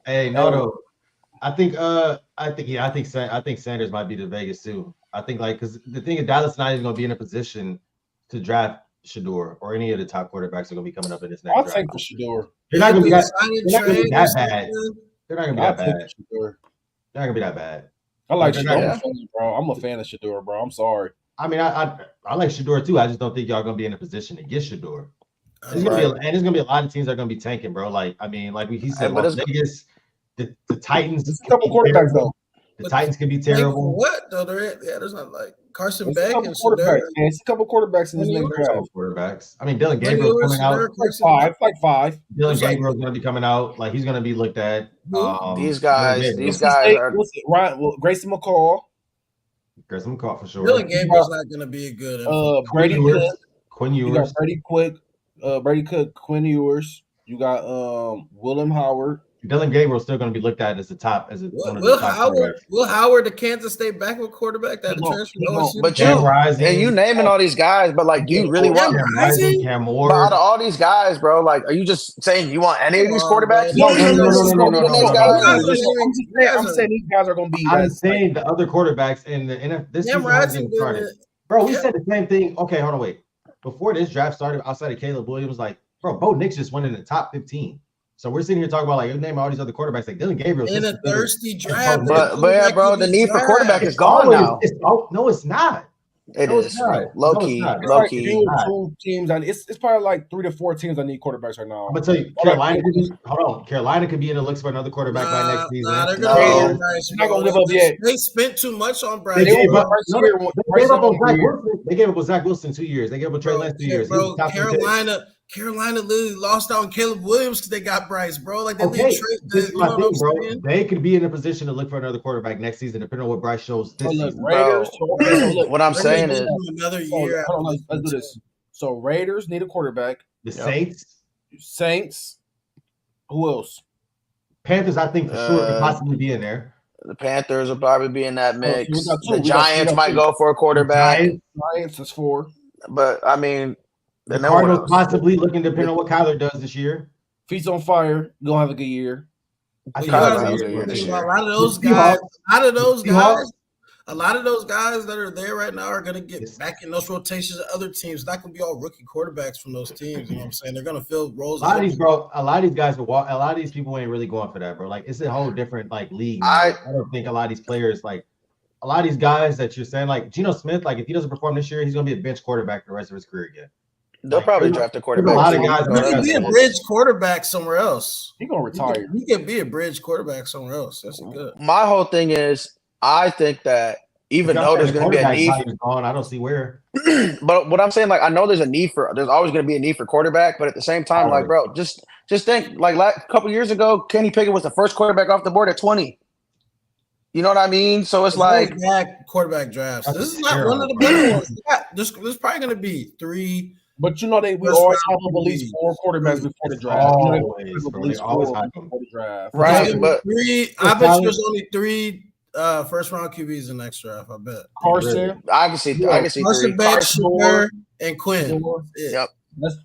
Hey, no. I think Sanders might be to Vegas too. I think because the thing is Dallas not even gonna be in a position to draft Shedeur or any of the top quarterbacks are gonna be coming up in this next draft. I'll take the Shedeur. They're not gonna be that bad. They're not gonna be that bad. They're not gonna be that bad. I like Shedeur, bro. I'm a fan of Shedeur, bro. I'm sorry. I mean, I like Shedeur too. I just don't think y'all gonna be in a position to get Shedeur. There's gonna be a lot of teams that are gonna be tanking, bro. Like, I mean, like he said, Las Vegas, the Titans. There's a couple quarterbacks though. The Titans could be Like, for terrible. what though? There's not like Carson It's a Beck couple and quarterbacks. Shadeur. Man. It's a couple quarterbacks in this next draft. Quarterbacks. I mean, Dylan Quinn Gabriel's Ewers, coming out. Shadeur, Carson Five, Beck. like five. Dylan There's like- Gabriel's going to be coming out. Like he's going to be looked at. These guys NC are State, Grayson McCall, Grayson McCall for sure. Dylan Gabriel's not going to be a good. Brady Cook. Quinn You got Ewers. Brady Cook, Quinn Ewers. You got Willem Howard. Dylan Gabriel's still going to be looked at as the top one of the Will top Howard, quarterbacks. Will Howard, the Kansas State backup quarterback that transferred to OSU. But Cam Rising. and you naming all these guys, but like, do you really want? Cam Cam Rising, Rising? Cam But out Ward. of all these guys, bro, like, are you just saying you want any of these Come on, quarterbacks? man. I'm saying these guys are going to be. I'm saying the other quarterbacks in the NFL. This Cam season hasn't Rising even started. did it. Bro, we Yeah. said the same thing. Okay, hold on, wait. Before this draft started, outside of Caleb Williams, like, bro, Bo Nix just went in the top 15. So we're sitting here talking about like you name all these other quarterbacks like Dylan Gabriel In a thirsty draft. But yeah, bro, the need for quarterback is gone now. No, it's not. It No, is it's not. low No, it's key, not. low key. Two teams. It's probably like 3 to 4 teams that need quarterbacks right now. I'm gonna tell you, Carolina could be. Hold on, Carolina could be in the looks for another quarterback by next season. Nah, they're No. gonna be nice. They're not gonna live up yet. They spent too much on They Bryce. gave up. Bryce They gave up on Young. Zach Wilson. They gave up on Zach Wilson 2 years. They gave up on Trey Lance 2 years. He was Bro, top 10 pick. Carolina literally lost out on Caleb Williams because they got Bryce, bro. Like they Okay, didn't trade. this is You my know thing, what I'm bro. saying? They could be in a position to look for another quarterback next season, depending on what Bryce shows this season. Raiders. What I'm saying is, Another year. Hold on, let's do this. So Raiders need a quarterback. The Saints, Who else? Panthers, I think for sure could possibly be in there. the Panthers will probably be in that mix. we got two. The Giants might go for a quarterback, Giants is 4. but I mean, The then what Cardinals else? possibly looking depending on what Kyler does this year. Feet's on fire. Gonna have a good year. I You think Kyler gotta has that's a think year about this a year. lot of those The guys. Seahawks. A lot of those guys that are there right now are going to get back in those rotations of other teams. It's not going to be all rookie quarterbacks from those teams. You know what I'm saying? They're going to fill roles. A lot of these guys will walk. A lot of these people ain't really going for that, bro. Like it's a whole different like league. I don't think a lot of these players, like a lot of these guys that you're saying, like Geno Smith, like if he doesn't perform this year, he's gonna be a bench quarterback for the rest of his career again. They'll probably draft a quarterback. a lot of guys- He could be a bridge quarterback somewhere else. He gonna retire. He could be a bridge quarterback somewhere else. That's good. My whole thing is, I think that even though there's going to be a need, gone, I don't see where. but what I'm saying, like, I know there's always going to be a need for quarterback, but at the same time, like, bro, just think, like, a couple years ago, Kenny Pickett was the first quarterback off the board at 20. You know what I mean? So it's like bad quarterback drafts. This is not one of the better ones. There's probably going to be 3. But you know we always have at least 4 quarterbacks before the draft. Always, bro. They always have them. Before the draft. right, but 3. I bet there's only 3 first round QBs in the next draft. I bet Carson. I can see Carson 3. Beck, Shadeur, and Quinn. Yep.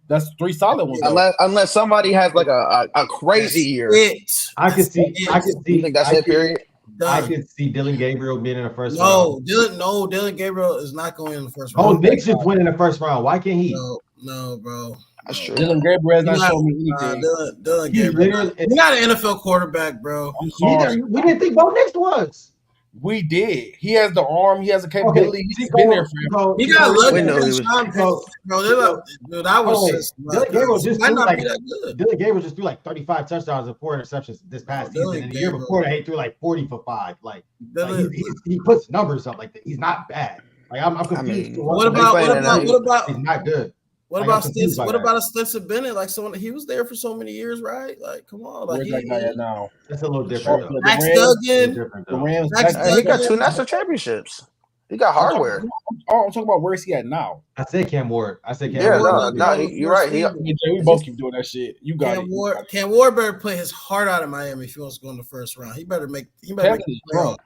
That's 3 solid ones. Unless somebody has like a crazy year. I can see. You think that's it? Period. I could see Dylan Gabriel being in the first round. round. Dylan Gabriel is not going in the first round. Oh, Nix just went in the first round. Why can't he? No, bro. That's true. Dylan Gabriel has not shown me anything. Dylan Gabriel. He's not an NFL quarterback, bro. We didn't think Bo Nix was. We did. He has the arm. He has the capability. He's been there for him. He got lucky. Dude, I was Dylan Gabriel just might threw not like be that good. Dylan Gabriel just threw like 35 touchdowns and 4 interceptions this past season. And the year before that, he threw like 40 for 5. Like he puts numbers up. Like he's not bad. Like I'm confused. What about he's not good. What about a Stetson Bennett? Like someone he was there for so many years, right? Like, come on, like where's that guy at now? That's a little different. Max Duggan. The Rams. He got 2 national championships. He got hardware. I'm talking about where is he at now? I said Cam Ward. Yeah, Ward. no, you're right. We both keep doing that shit. You got it. Cam Ward better play his heart out in Miami if he wants to go in the first round. He better make the playoffs.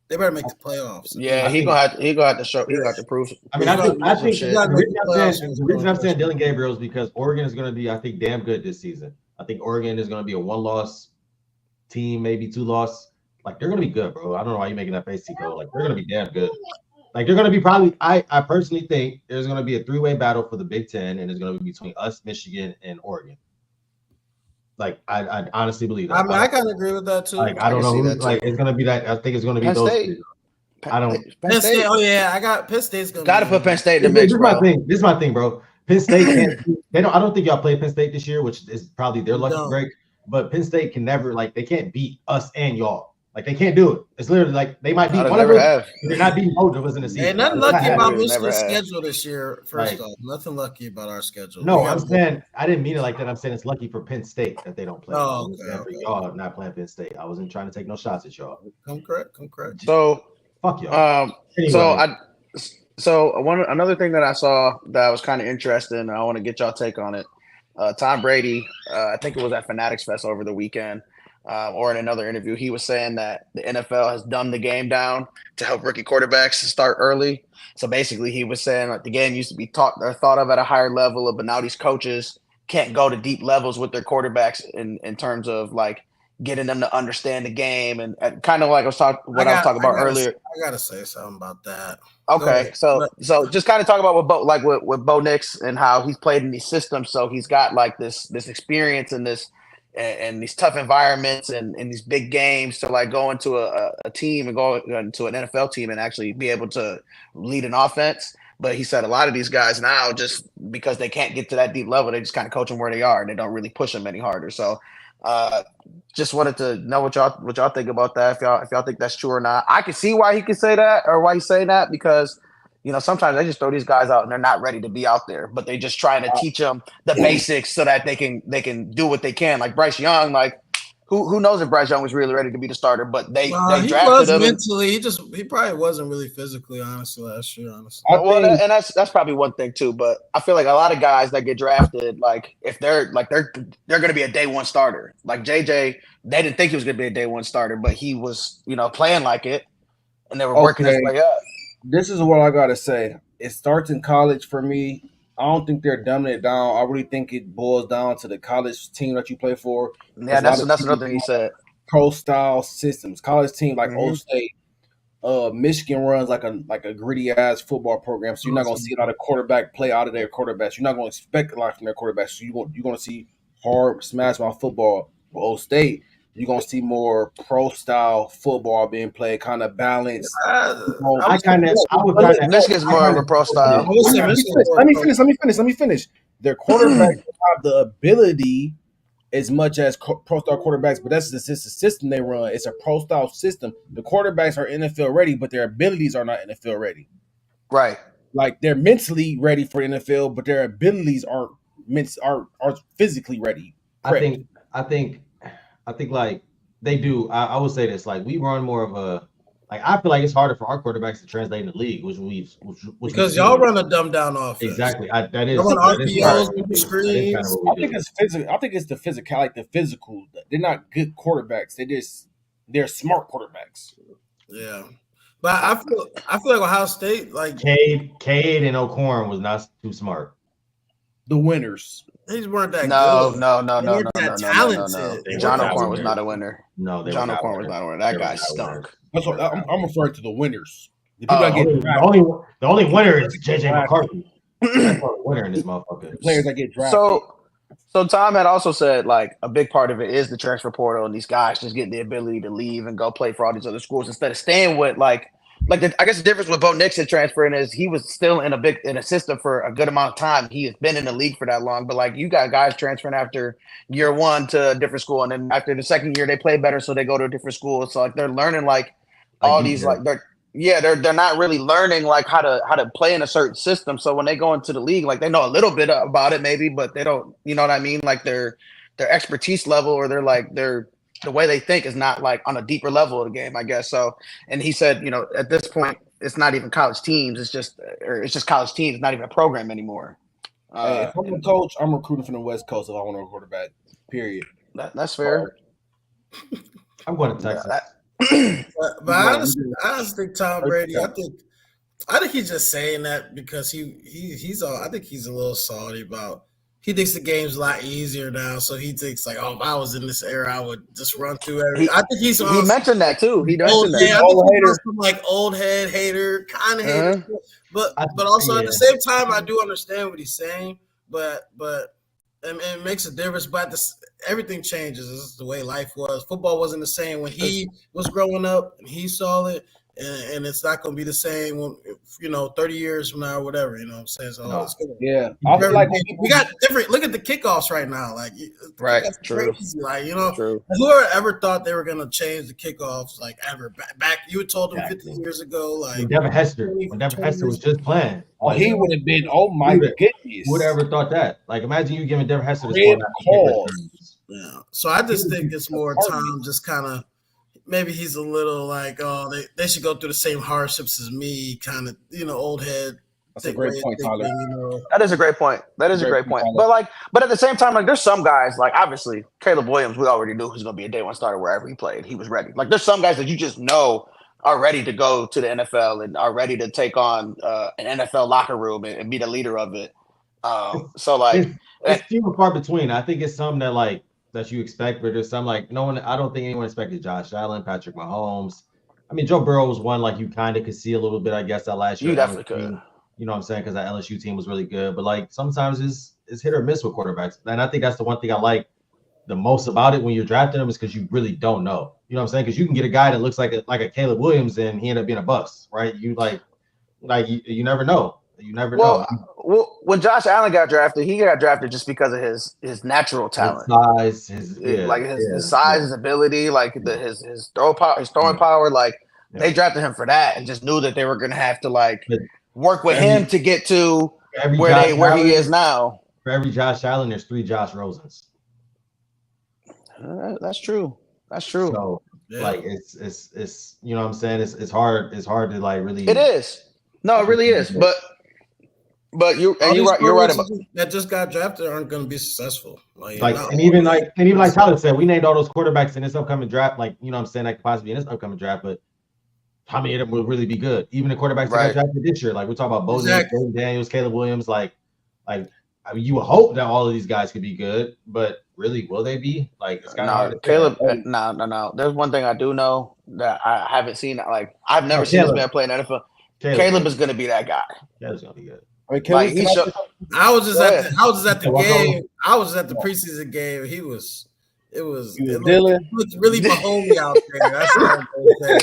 They better make the playoffs. Yeah, he gonna have to show. He got to prove. I mean, I think the reason I'm saying Dylan Gabriel is because Oregon is going to be, I think, damn good this season. I think Oregon is going to be a 1-loss team, maybe 2-loss. Like they're going to be good, bro. I don't know why you're making that face, Tico. Like they're going to be damn good. Like they're going to be probably. I personally think there's going to be a 3-way battle for the Big Ten, and it's going to be between us, Michigan, and Oregon. Like I honestly believe that. I mean, I kind of agree with that too. Like I don't know who. Like it's gonna be that. I think it's gonna be those. I don't. Penn State. Oh yeah, I got Penn State's gonna. Got to put Penn State in the mix. This is my thing, bro. Penn State can't. They don't. I don't think y'all play Penn State this year, which is probably their lucky break. But Penn State can never they can't beat us and y'all. Like they can't do it. It's literally like they might beat I'd one of never them. have. They're not beating both of us in the season. Ain't nothing It's not lucky about happening. Never Michigan's have. schedule this year. First Like- off, nothing lucky about our schedule. No, We I'm got- saying I didn't mean it like that. I'm saying it's lucky for Penn State that they don't play. Oh, I'm okay, saying for okay. y'all not playing Penn State. I wasn't trying to take no shots at y'all. Come correct. So, Fuck y'all. Anyway. Another thing that I saw that was kind of interesting, I want to get y'all take on it. Tom Brady, I think it was at Fanatics Fest over the weekend, or in another interview, he was saying that the NFL has dumbed the game down to help rookie quarterbacks start early. So basically, he was saying like the game used to be taught or thought of at a higher level, but now these coaches can't go to deep levels with their quarterbacks in terms of like getting them to understand the game and kind of like I was talking about earlier. I gotta say something about that. Okay, so just kind of talk about with Bo Nix and how he's played in these systems. So he's got like this experience in this and these tough environments and these big games to like go into a team and go into an NFL team and actually be able to lead an offense. But he said a lot of these guys now, just because they can't get to that deep level, they just kind of coach them where they are and they don't really push them any harder. So just wanted to know what y'all think about that. If y'all think that's true or not. I can see why he could say that or why he's saying that, because sometimes they just throw these guys out and they're not ready to be out there, but they just trying to teach them the basics so that they can do what they can. Like Bryce Young, like who knows if Bryce Young was really ready to be the starter, but they he drafted was him. Mentally, he probably wasn't really physically, honestly, last year. Honestly, And that's probably one thing too. But I feel like a lot of guys that get drafted, like if they're going to be a day one starter. Like JJ, they didn't think he was going to be a day one starter, but he was playing like it, and they were working his way up. This is what I gotta say. It starts in college for me. I don't think they're dumbing it down. I really think it boils down to the college team that you play for. Yeah, that's another thing he said. Pro style systems. College team like Old State, Michigan runs like a gritty ass football program. So you're not gonna see a lot of quarterback play out of their quarterbacks. You're not gonna expect a lot from their quarterbacks. So you're gonna see hard smash mouth football. For Old State, you're gonna see more pro style football being played, kind of balanced. Michigan's more of a pro style. Let me finish. Their quarterbacks have the ability as much as pro style quarterbacks, but that's the system they run. It's a pro style system. The quarterbacks are NFL ready, but their abilities are not NFL ready. Right. Like they're mentally ready for NFL, but their abilities aren't physically ready. I think like they do. I would say this, like we run more of a, like I feel like it's harder for our quarterbacks to translate in the league, which because y'all run a dumb down offense. Exactly. That is. RPOs with the screens. I think it's physical. I think it's the physical, like the physical. They're not good quarterbacks. They're smart quarterbacks. Yeah, but I feel like Ohio State, like Cade and O'Corn was not too smart. The winners. These weren't that good. No. Talented. John O'Corn was not a winner. No, John O'Corn was not a winner. That guy stunk. That's what I'm referring to, the winners. The only winner is JJ McCarthy. That's the winner in this motherfucker. The players that get drafted. So Tom had also said like a big part of it is the transfer portal and these guys just getting the ability to leave and go play for all these other schools instead of staying with I guess the difference with Bo Nix and transferring is he was still in a system for a good amount of time. He has been in the league for that long, but like you got guys transferring after year one to a different school, and then after the second year they play better, so they go to a different school. So like they're learning all these they're not really learning like how to play in a certain system. So when they go into the league, like they know a little bit about it maybe, but they don't, you know what I mean? Like their expertise level or the way they think is not like on a deeper level of the game, I guess. So, and he said, at this point, it's not even college teams. It's just college teams. It's not even a program anymore. If I'm a coach, I'm recruiting from the West Coast if I want a quarterback, period. That's fair. I'm going to Texas. But I just think Tom Brady, I think he's just saying that because I think he's a little salty about. He thinks the game's a lot easier now, so he thinks like, if I was in this era, I would just run through everything. I think he mentioned that too. He mentioned that. Yeah, I think he's some like old head hater, kind of hater, but also at the same time, I do understand what he's saying. But it makes a difference. But everything changes. This is the way life was. Football wasn't the same when he was growing up and he saw it. And it's not going to be the same 30 years from now or whatever. You know what I'm saying? So it's good. Yeah, I feel like We got different. Look at the kickoffs right now. Like, Right, that's true. crazy. Like, True. whoever ever thought they were gonna change the kickoffs, like ever back you had told them Exactly. 50 years ago, like When Devin Hester was just playing. Oh, he would have been. Oh my goodness! Who would have ever thought that? Like, imagine you giving Devin Hester the Red format. yeah. So I just think it's more time, just kind of. Maybe he's a little like, oh, they should go through the same hardships as me, kind of, old head. That's a great point, Tyler. That is a great point. That is a great point. But at the same time, like, there's some guys, like, obviously Caleb Williams, we already knew he was going to be a day one starter wherever he played. He was ready. Like, there's some guys that you just know are ready to go to the NFL and are ready to take on an NFL locker room and be the leader of it. So like, it's few and far between. I think it's some that you expect, but there's some like no one. I don't think anyone expected Josh Allen, Patrick Mahomes. I mean, Joe Burrow was one like you kind of could see a little bit. I guess that last year, you definitely could. You know what I'm saying? Because that LSU team was really good, but like sometimes it's hit or miss with quarterbacks, and I think that's the one thing I like the most about it when you're drafting them is because you really don't know. You know what I'm saying? Because you can get a guy that looks like a Caleb Williams and he ended up being a bust, right? You you never know. You never know. Well, when Josh Allen got drafted, he got drafted just because of his natural talent, his size, his ability, like his throwing power. Like they drafted him for that, and just knew that they were going to have to work with him to get to where he is now. For every Josh Allen, there's 3 Josh Rosens. That's true. That's true. So like it's you know what I'm saying? It's hard to like really. It is. No, it really is. But you're right about that. Just got drafted aren't going to be successful. And even like Tyler said, we named all those quarterbacks in this upcoming draft. Like, you know what I'm saying, that could possibly be in this upcoming draft, but how many of them will really be good? Even the quarterbacks that got drafted this year, like we talk about Bo Nix, Jayden Daniels, Caleb Williams. Like I mean, you would hope that all of these guys could be good, but really, will they be? Like, it's kind of hard to Caleb. No. There's one thing I do know that I haven't seen. Like, I've never seen this man play in NFL. Caleb is going to be that guy. Caleb's going to be good. I was just at the game. I was at the preseason game. It looked really Mahomes out there. That's what I'm saying.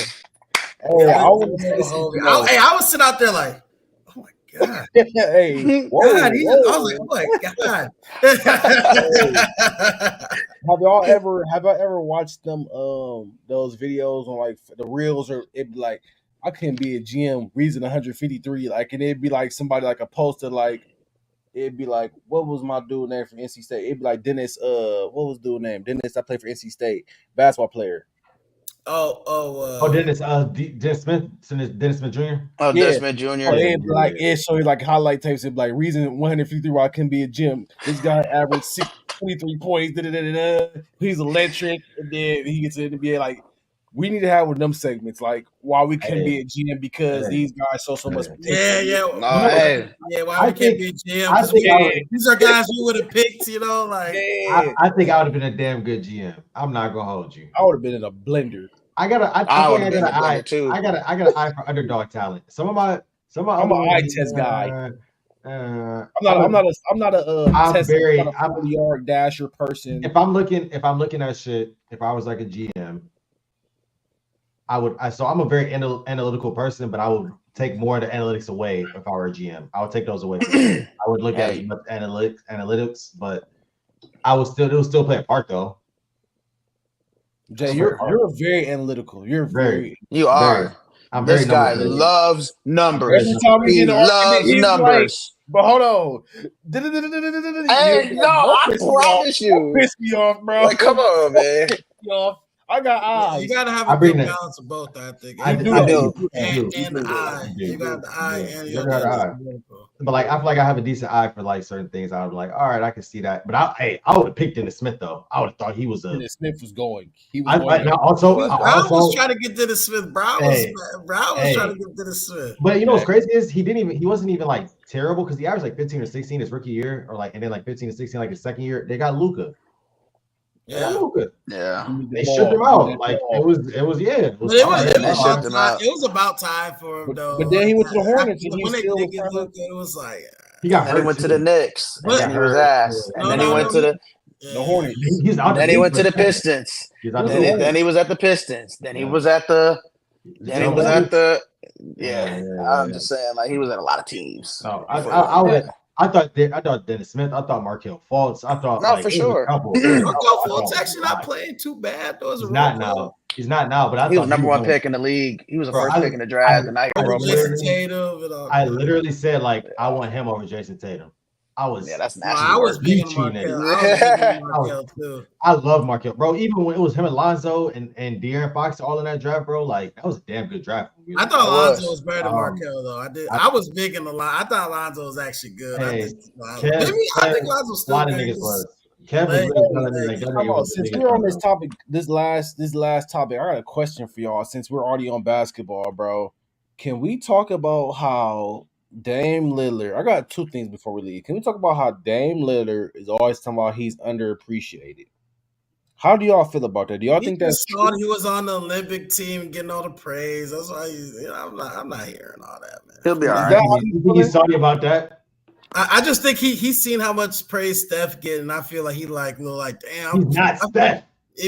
I was sitting out there like, oh my God. Hey, whoa, God, I was like, oh my God. Have y'all ever watched them those videos on like the reels, or it'd be like, I couldn't be a GM, reason 153, like, and it'd be like somebody like a poster, like it'd be like, what was my dude name from NC State? It'd be like Dennis, what was dude name? Dennis, I played for NC State, basketball player. Dennis Smith, Dennis Smith Jr. Oh, Dennis Smith Jr. Oh, it'd be like it show you like highlight tapes. It'd be like reason 153 why I couldn't be a GM. This guy averaged 23 points. He's electric, and then he gets to the NBA. Like, we need to have one of them segments, like why we couldn't be a GM because these guys show so much potential. Why we can't be a GM? These are guys we would have picked, like. I think I would have been a damn good GM. I'm not gonna hold you. I would have been in a blender. I got an eye for underdog talent. I'm an eye test guy. I'm not a yard dasher person. If I'm looking at shit, if I was like a GM, so I'm a very analytical person, but I would take more of the analytics away if I were a GM. I would take those away. I would look at as much analytics, but it would still play a part though. Jay, you're very analytical. You are. This guy loves numbers. Every time he loves numbers. Like, but hold on. Hey, I promise you. Piss me off, bro. Like, come on, man. I got eyes. You gotta have a good balance of both, I think. I do. And the eye. You got the eye and you got the eye. But like, I feel like I have a decent eye for like certain things. I was like, all right, I can see that. But I would have picked Dennis Smith though. I would have thought he was a. Dennis Smith was going. He was going. Brown was trying to get Dennis Smith. Brown was trying to get Dennis Smith. But you know what's crazy is he wasn't even like terrible because he averaged like 15 or 16 his rookie year, or like, and then like 15 to 16 like his second year. They got Luka. Yeah. They shipped him out. Like it was about time for him though. But then he went to the Hornets and when they did get Luka, it was like he got hurt. He went to the Knicks and he was ass. And then he went to the Hornets. Then he went to the Pistons. Then he was at the Pistons. Then he was at the Yeah, I'm just saying, like he was in a lot of teams. No, I thought Dennis Smith. I thought Markelle Fultz. I thought for sure. Markelle Fultz actually not playing too bad. He's not now. He's not now, but I he thought was number one pick in the league. He was the first pick in the draft, and I literally said like I want him over Jason Tatum. That's nasty. I was big on Markelle too. I love Markelle, bro. Even when it was him and Lonzo and De'Aaron Fox all in that draft, bro, like that was a damn good draft. I thought Lonzo was better than Markelle, though. I was big in the line. I thought Lonzo was actually good. Hey, I think Lonzo's still a lot of good. niggas was. Kevin, since we're on this topic, this last topic, I got a question for y'all. Since we're already on basketball, bro, can we talk about how Dame Lillard? I got two things before we leave. Can we talk about how Dame Lillard is always talking about he's underappreciated? How do y'all feel about that? Do y'all think that's true? He was on the Olympic team getting all the praise. That's why I'm not hearing all that, man. He'll be all right. You think he's sorry about that? I just think he's seen how much praise Steph get, and I feel like damn. He's not Steph.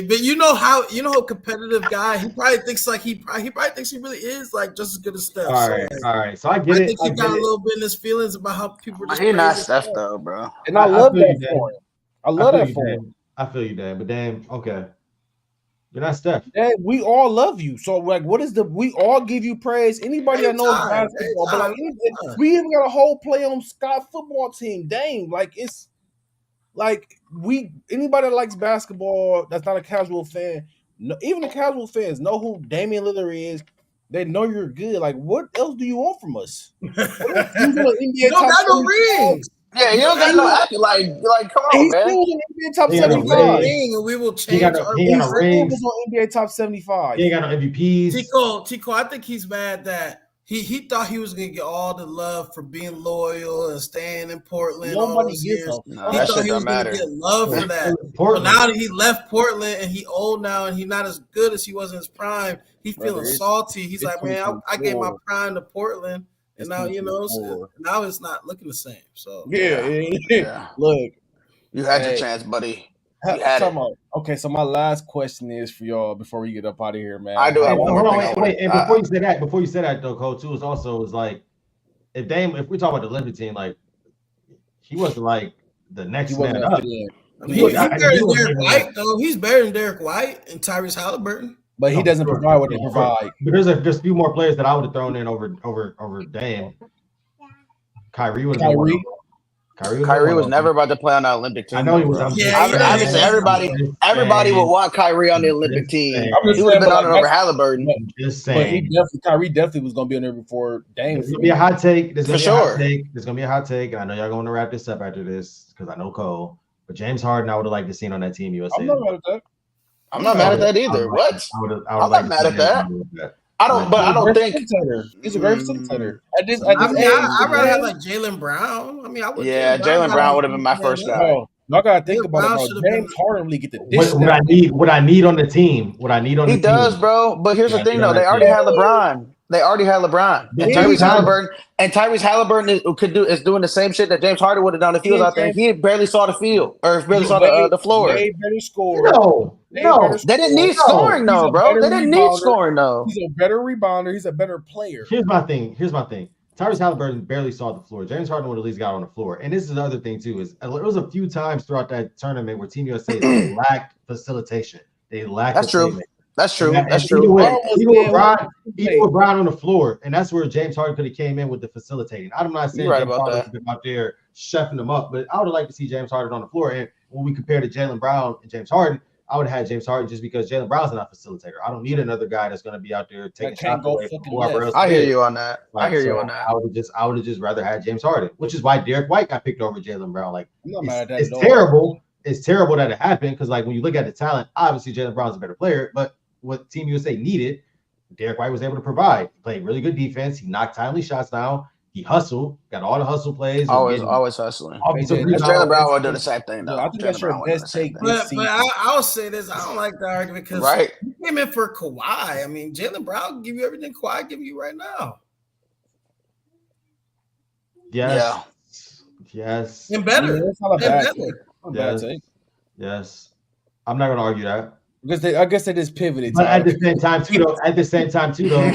But you know how competitive guy he probably thinks like he probably thinks he really is like just as good as Steph. All right. So I get it. I think he got a little bit in his feelings about how people. He's not Steph though, bro. And I love that for him. I love that for him. I feel you, Dan. But damn, okay. You're not Steph. Dad, we all love you. So, like, we all give you praise. Anybody that knows basketball, but like, we even got a whole play on Scott football team. Dang, like it's like anybody that likes basketball that's not a casual fan, even the casual fans know who Damian Lillard is. They know you're good. Like, what else do you want from us? You don't got no rings. Yeah, you don't got no acting like come on, man. He's still in NBA top 75. And we will change our rings on NBA top 75. He ain't got no MVPs. Tico, I think he's mad that he thought he was gonna get all the love for being loyal and staying in Portland. Nobody gets he that thought he was gonna get love for that. But now that he left Portland and he old now and he's not as good as he was in his prime, he's feeling salty. He's like, man, I gave my prime to Portland. And now, now it's not looking the same. So yeah. Look, you had your chance, buddy. You had it. Okay, so my last question is for y'all before we get up out of here, man. I do have one more thing. Wait, and before you say that though, Cole, too, is like if we talk about the Olympic team, like he wasn't like the next man up. He's better than Derek White, though. He's better than Derek White and Tyrese Halliburton. But he doesn't provide what they provide. But there's a few more players that I would have thrown in over Dame. Kyrie was never about to play on the Olympic team. I know he was. Obviously, everybody would want Kyrie on the Olympic team. He would have been on it over Halliburton. Just saying. Kyrie definitely was going to be on there before Dame. There's going to be a hot take. There's going to be a hot take, and I know y'all going to wrap this up after this because I know Cole. But James Harden, I would have liked to see on that team USA. I'm not mad at that. I'm not mad at that either. What? I'm not mad at that. I don't think he's a great facilitator. I'd rather have like Jaylen Brown. I mean, I would. Yeah, Jaylen Brown would have been my first guy. Y'all gotta think about it. James Harden really get the dish. What I need on the team. He does, bro. But here's the thing, though. They already had LeBron. And Tyrese Halliburton is doing the same shit that James Harden would have done if he was out there. He barely saw the field or barely saw the floor. They better score. No, they didn't need scoring, though, bro. They didn't need scoring, though. He's a better rebounder. He's a better player. Here's my thing. Tyrese Halliburton barely saw the floor. James Harden would at least got on the floor. And this is the other thing, too, is it was a few times throughout that tournament where Team USA lacked facilitation. They lacked. That's true. That's true. Even with Brown on the floor, and that's where James Harden could have came in with the facilitating. I'm not saying James Harden would have been out there chefing them up, but I would have liked to see James Harden on the floor. And when we compare to Jaylen Brown and James Harden, I would have had James Harden just because Jaylen Brown's not a facilitator. I don't need another guy that's going to be out there taking shots away from whoever else. I hear you on that. I would have just rather had James Harden, which is why Derek White got picked over Jaylen Brown. Like it's terrible. It's terrible that it happened because, like, when you look at the talent, obviously Jaylen Brown's a better player, but what Team USA needed, Derek White was able to provide. He played really good defense. He knocked timely shots down. He hustled, got all the hustle plays. Always hustling. Jaylen Brown would do the same thing, though. I think that's your best take this season. But I'll say this. I don't like the argument because he came in for Kawhi. I mean, Jaylen Brown can give you everything Kawhi give you right now. Yes. And better. Yes. I'm not going to argue that. I guess they just pivoted. But at the same time, too, though,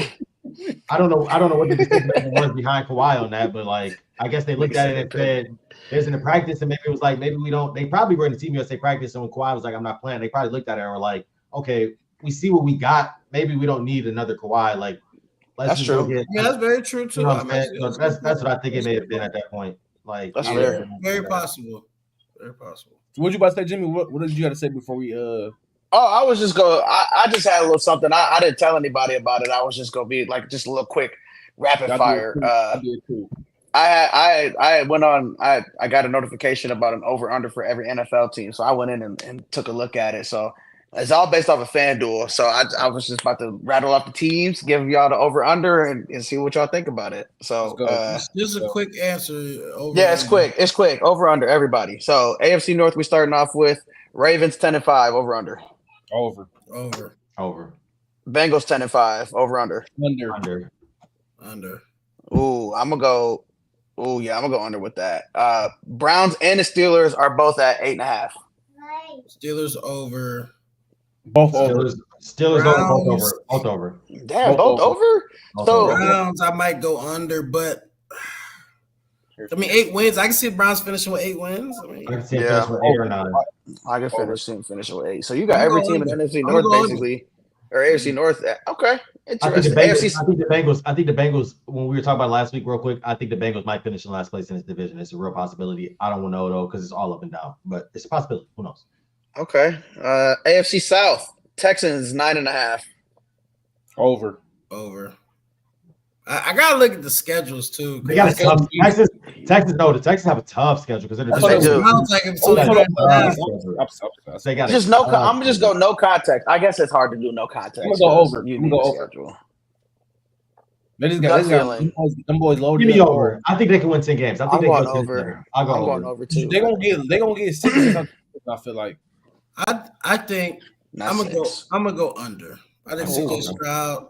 I don't know what the decision was behind Kawhi on that, but like I guess they looked at it and said there's in the practice, and maybe it was like maybe we don't. They probably were in the Team USA practice, and when Kawhi was like, I'm not playing, they probably looked at it and were like, okay, we see what we got. Maybe we don't need another Kawhi. Like, let's That's true. Yeah, that's very true too. You know what I'm saying? So that's what I think it may have been at that point. Like, That's fair. Very possible. Very possible. What you about to say, Jimmy? What did you got to say before we I was just going. I just had a little something. I didn't tell anybody about it. I was just gonna be like just a little quick rapid fire. I went on. I got a notification about an over under for every NFL team, so I went in and took a look at it. So it's all based off of FanDuel. So I was just about to rattle off the teams, give y'all the over under, and see what y'all think about it. So just a quick answer. It's quick. It's quick. Over under everybody. So AFC North, we starting off with Ravens 10-5 over under. Over. Bengals 10-5 over under. Under. Ooh, I'm gonna go. Ooh, yeah, I'm gonna go under with that. Browns and the Steelers are both at 8.5. Steelers over. Both over. Steelers over. Both over. Damn, both over. So Browns, I might go under, but I mean 8 wins. I can see the Browns finishing with 8 wins. I mean, I can see it finish with 8 or 9. I can finish with 8. So you got every team in the NFC North basically, or AFC North. Okay, interesting. I think the Bengals. When we were talking about last week, real quick, I think the Bengals might finish in last place in this division. It's a real possibility. I don't know though because it's all up and down, but it's a possibility. Who knows? Okay. AFC South, Texans 9.5. Over. I gotta look at the schedules too. They got a tough Texas. No, the Texans have a tough schedule because they're the They got just no. I'm gonna just go no context. I guess it's hard to do no context. I'm gonna go over. You go over. They just got them boys loaded. Give me over. I think they can win 10 games. I think I'm going over. I'm going over too. They gonna get 6. I feel like. I think I'm gonna go under. I think CJ Stroud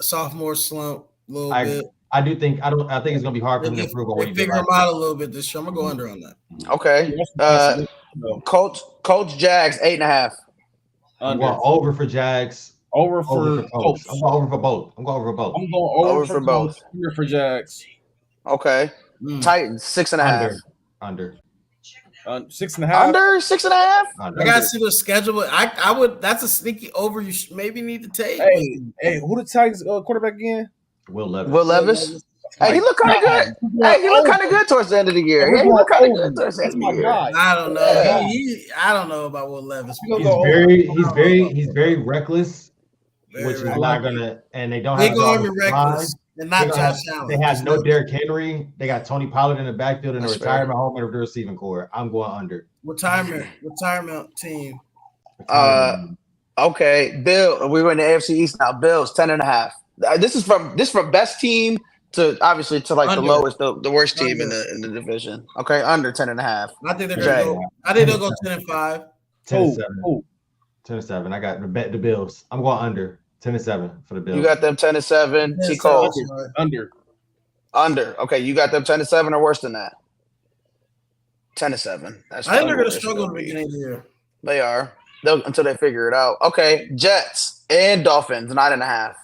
sophomore slump a little bit. I think it's gonna be hard for them to improve on what he did. Figure him out a little bit this year. I'm gonna go under on that. Okay. Colts Jags 8.5. I'm going over for Jags. Over for Colts. I'm going over for both. I'm going over for both. Under for Jags. Okay. Titans 6.5. Under. 6.5. Under 6.5. I gotta see the schedule. But I would. That's a sneaky over. You maybe need to take. Hey, who the Titans quarterback again? Will Levis. Hey, he looked kind of good. He looked kind of good towards the end of the year. He looked kind of good towards the end of the year. I don't know. I don't know about Will Levis. He's very reckless, which is not gonna. And they don't have. They gonna be reckless. And not Josh Allen. They have no Derrick Henry. They got Tony Pollard in the backfield and a retirement home of the receiving core. I'm going under. Retirement team. Okay, Bill. We were in the AFC East now. Bills 10.5. This is from best team to obviously to like under. The lowest, the worst team in the division. Okay, under 10.5. I think they're gonna go. I think they'll go 10-5. 10-7. 10-7. I got the Bills. I'm going under. 10-7 for the Bills. You got them 10-7. T. Cole. Under. Okay, you got them 10-7 or worse than that. 10-7. I think they're going to struggle at the beginning of the year. They are. Until they figure it out. Okay, Jets and Dolphins 9.5.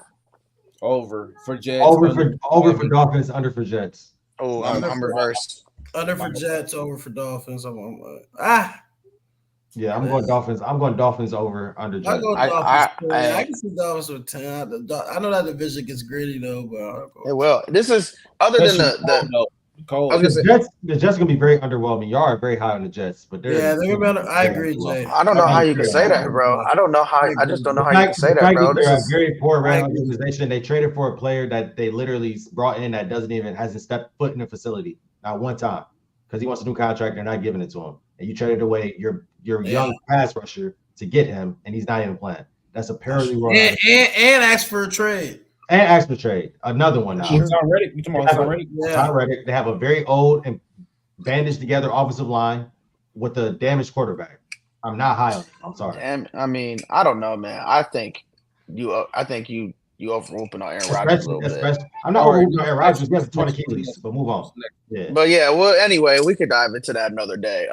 Over for Jets. Over for Dolphins. Under for Jets. Oh, I'm reversed. Under for Jets. Over for Dolphins. Yeah, I'm going Dolphins. I'm going Dolphins over under Jets. I can see Dolphins with 10. I know that division gets gritty though, but it will. This is other than the cold. The Jets are gonna be very underwhelming. Y'all are very high on the Jets, but they're I agree, Jay. I don't know how you can say that, bro. I just don't know how you can say that, bro. They're a very poor organization. They traded for a player that they literally brought in that hasn't stepped foot in the facility not one time because he wants a new contract. They're not giving it to him, and you traded away your young pass rusher to get him, and he's not even playing. That's apparently wrong. And ask for a trade. And ask for trade. Another one now. Tom Reddick. Tom Reddick. They have a very old and bandaged together offensive line with a damaged quarterback. I'm not high on it. I'm sorry. I mean, I don't know, man. I think you over-whooping on Aaron Rodgers a little bit. I'm not over-whooping on Aaron Rodgers. He has a 20 Achilles, but move on. Yeah. But yeah, well, anyway, we could dive into that another day.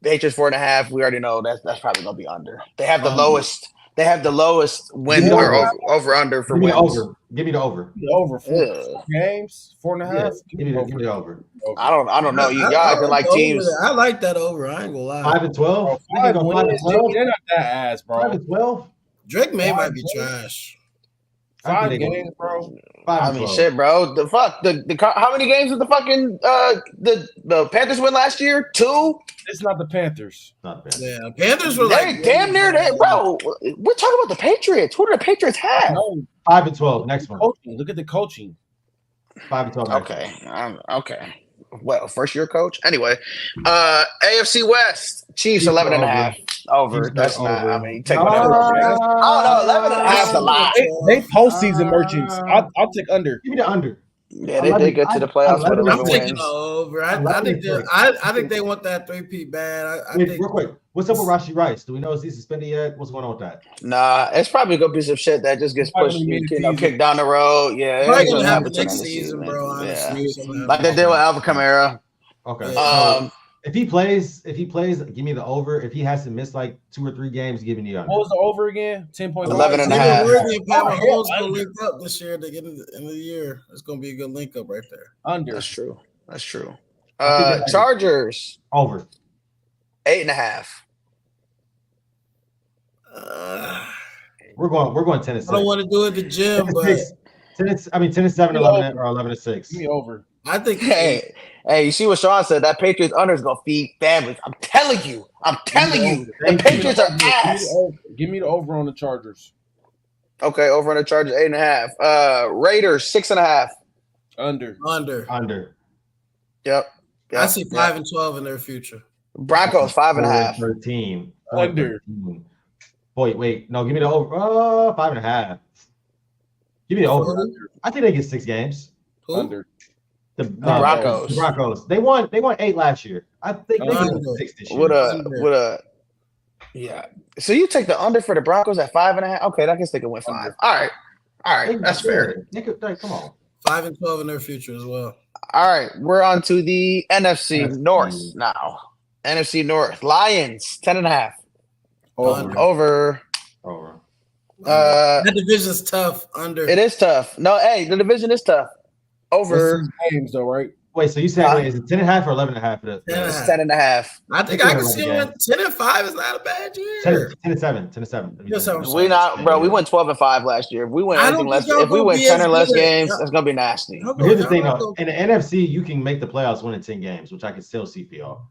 The Patriots 4.5. We already know that's probably gonna be under. They have the lowest They have the lowest win Give me or the over under for Give me the wins. over. Give me the over. The over four Ugh. games, 4.5. Yeah, give me the over. I don't know. Y'all I acting like the over teams. there. I like that over. I ain't gonna lie. 5 and 12. Bro, They can go 5 and wins, 12. Jimmy, they're not that ass, bro. 5 and 12. Drake May might be wins. trash. I 5 think they go games, bro. 5 I and mean, 12. shit, bro. The fuck. How many games did the fucking the Panthers win last year? 2. It's not the Panthers. Not bad. Yeah, Panthers were They like damn near there, bro. We're talking about the Patriots. Who do the Patriots have? No, 5 and 12. Next one. coaching. Look at the coaching. 5 and 12. Next Okay. Okay. Well, first year coach. Anyway, AFC West. Chiefs 11 and a half. Over. Chiefs That's are not. over. I mean, take whatever. Oh no, 11 and a half is a lot. They postseason merchants. I'll take under. Give me the under. Yeah, they get to the playoffs with 11 11 I'm taking wins. the over. I 11 think is I think they want that 3-peat bad. I Wait, think real quick. What's up with Rashee Rice? Do we know is he suspended yet? What's going on with that? Nah, it's probably gonna be some shit that just gets pushed, kicked down the road. Yeah, probably it's gonna gonna happen happen next till the season, bro. Honestly, Yeah. Like they did with Alvin Kamara. Okay. Yeah. If he plays, give me the over. If he has to miss like 2 or 3 games, give me the under. What was the over again? 10.5. 11 and a half. Worthy and Pat Oh, Mahomes hell, gonna link up this year to get in the end of the year. It's gonna be a good link up right there. Under. That's true. That's true. I think Chargers Over. 8 and a half. We're going 10 and 6. I don't want to do it to Jim, but 10 and 7, 11 or 11 and 6. Give me over. I think Hey, you see what Sean said? That Patriots under is gonna feed families. I'm telling you. The Thank Patriots you. are ass. Give me the over on the Chargers. Okay, over on the Chargers 8 and a half. Raiders 6 and a half. Under. Under. Yep. I see 5 and 12 in their future. Broncos 5 and a half. 13. Under. 13. Wait. No, give me the over. 5 and a half. Give me the over. I think they get 6 games. Who? Under. The Broncos. The Broncos. They won 8 last year. I think they get Under. 6 this year. With a yeah. So you take the under for the Broncos at 5 and a half? Okay, I guess they can win 5. All right, that's fair. Come on. 5 and 12 in their future as well. All right, we're on to the NFC North now. NFC North. Lions 10 and a half. Over. That division's tough. Under. It is tough. No, hey, the division is tough. Over. Games though, right? Wait, so you said is it 10 and a half or 11 and a half? 10 and a half. 10 and a half. I think I can see them 10 and 5 is not a bad year. 10 and 7. 10 and 7. We not, bro. We went 12 and 5 last year. If we win anything less, if we win 10 or less games, it's gonna be nasty. But here's the thing, though. In the NFC, you can make the playoffs winning 10 games, which I can still see for y'all.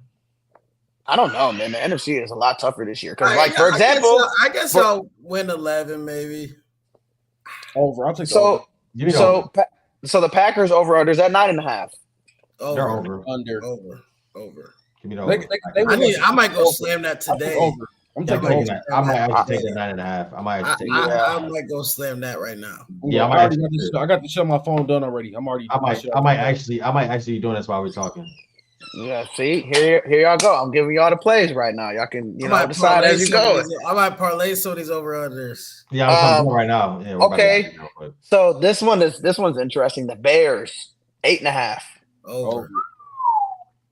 I don't know, man. The NFC is a lot tougher this year. Because, like, for example, I guess I'll win 11, maybe. Over. I'll take the over. So the Packers over under is at 9 and a half. They're over. Under. Over. Give me the over. I might go slam that today. Over. I'm taking that. I might actually take that 9.5. I might actually take that. I might go slam that right now. Yeah, I got the shit on my phone done already. I might actually be doing this while we're talking. Yeah, see, here y'all go. I'm giving y'all the plays right now. Y'all can decide as you go. I might parlay some of these over unders. Yeah, I'm doing right now. Yeah, okay. So this one's interesting. The Bears 8 and a half. Over.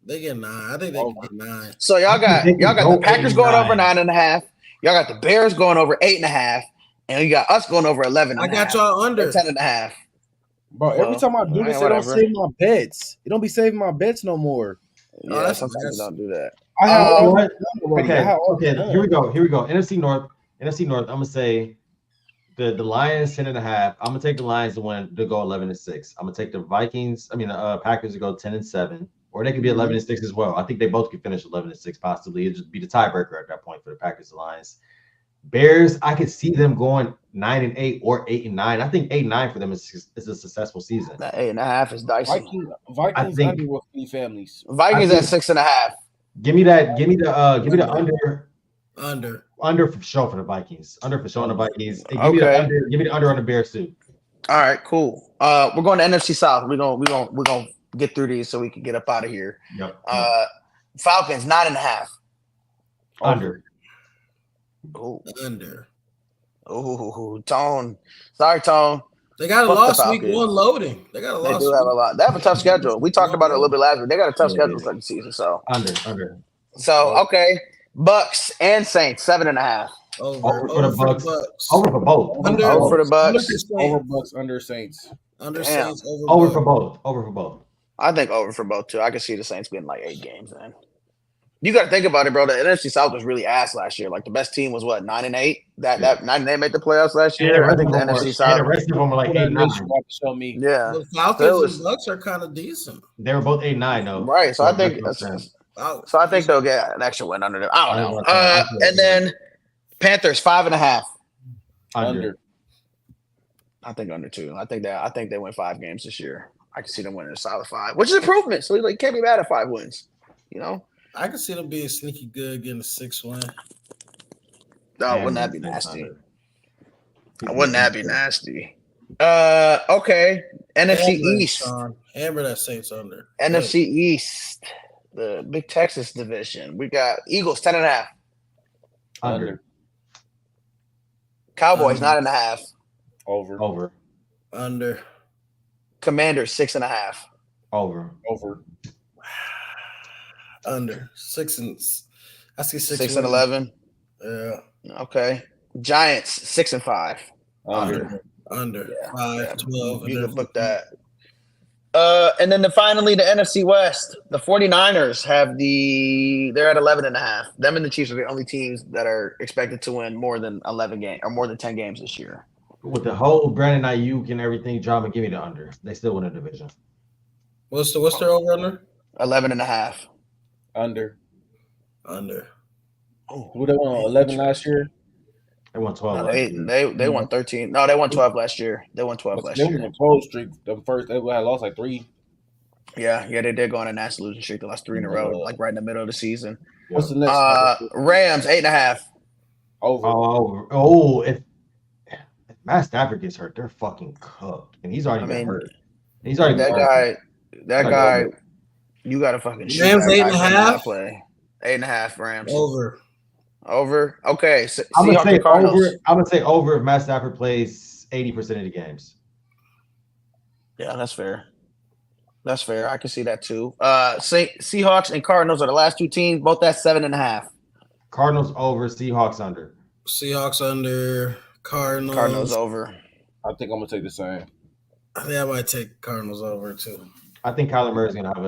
They get 9. I think they get 9. So y'all got the Packers going over 9 and a half. Y'all got the Bears going over 8 and a half, and you got us going over 11. I got y'all under 10 and a half. Bro, every time I do this, it don't save my bets. It don't be saving my bets no more. Yeah, sometimes it don't do that. Okay. Here we go. NFC North. I'm gonna say the Lions 10 and a half. I'm gonna take the Lions to win to go 11 and 6. I'm gonna take the Packers to go 10 and 7, or they could be 11 and 6 as well. I think they both could finish 11 and 6 possibly. It'd just be the tiebreaker at that point for the Packers and Lions. Bears, I could see them going 9 and 8 or 8 and 9. I think 8 and 9 for them is a successful season. That 8 and a half is dicey. Vikings under with families. Vikings at 6 and a half. Give me the under for sure for the Vikings. Under for sure on the Vikings. Give me the under on the Bears too. All right, cool. We're going to NFC South. We're gonna get through these so we can get up out of here. Yep. Falcons 9 and a half. Under. Ooh. Under. Ooh, Tone. Sorry, Tone. They got a loss week 1 loading. They got a loss. They do have a lot. They have a tough schedule. We talked about it a little bit last week. They got a tough schedule for the season. So under. So okay, Bucks and Saints 7 and a half. Over for the for Bucks. the Bucks. Over for both. Under Over the Bucks. Over Bucks, under Saints. Under Damn. Saints, over Over Bucks. for both. Over for both. I think over for both too. I can see the Saints getting like 8 games in. You got to think about it, bro. The NFC South was really ass last year. Like the best team was what 9-8. That 9-8 made the playoffs last year. I think the NFC South. And the rest of them were like 8-9. Show me. Yeah, The Falcons and Bucks are kind of decent. They were both 8-9 though. right. So I think. So I think they'll get an extra win under them. I don't know. And then Panthers 5.5. Under. I think under 2. I think they win 5 games this year. I can see them winning a solid 5, which is improvement. So like can't be bad at 5 wins. You know. I can see them being sneaky good, getting a 6 win. Oh, wouldn't that be nasty? Wouldn't that be nasty? Okay. NFC East. Hammer that Saints under. NFC East. The Big Texas division. We got Eagles 10.5. Under. Cowboys 9.5. Over. Under. Commanders 6.5. Over. Under. 6 and I see 6 and 11. Yeah. Okay. Giants 6-5. Under. Yeah. 5, 12. You can book that. And then finally the NFC West. The 49ers they're at 11.5. Them and the Chiefs are the only teams that are expected to win more than 11 games or more than 10 games this year. With the whole Brandon Ayuk and everything, drama, give me the under. They still win the division. What's their over under? 11.5. Under. Oh, Who they won 11 last year? They won 12. No, they won 13. No, they won 12 last year. They won 12 last They year. were in a cold streak. The first they had lost like 3. Yeah, they did go on a national losing streak the last 3 in a row, like right in the middle of the season. What's the next? Rams 8.5. Over. If Matt Stafford gets hurt, they're fucking cooked, and he's already been hurt. He's already that guy. You got to fucking shoot Rams that 8.5. Play 8.5 Rams. Over. Okay. So, I'm gonna say over. I'm gonna say over if Matt Stafford plays 80% of the games. Yeah, that's fair. I can see that too. Seahawks and Cardinals are the last 2 teams, both at 7.5. Cardinals over, Seahawks under. Seahawks under. Cardinals over. I think I'm gonna take the same. I think I might take Cardinals over too. I think Kyler Murray's gonna have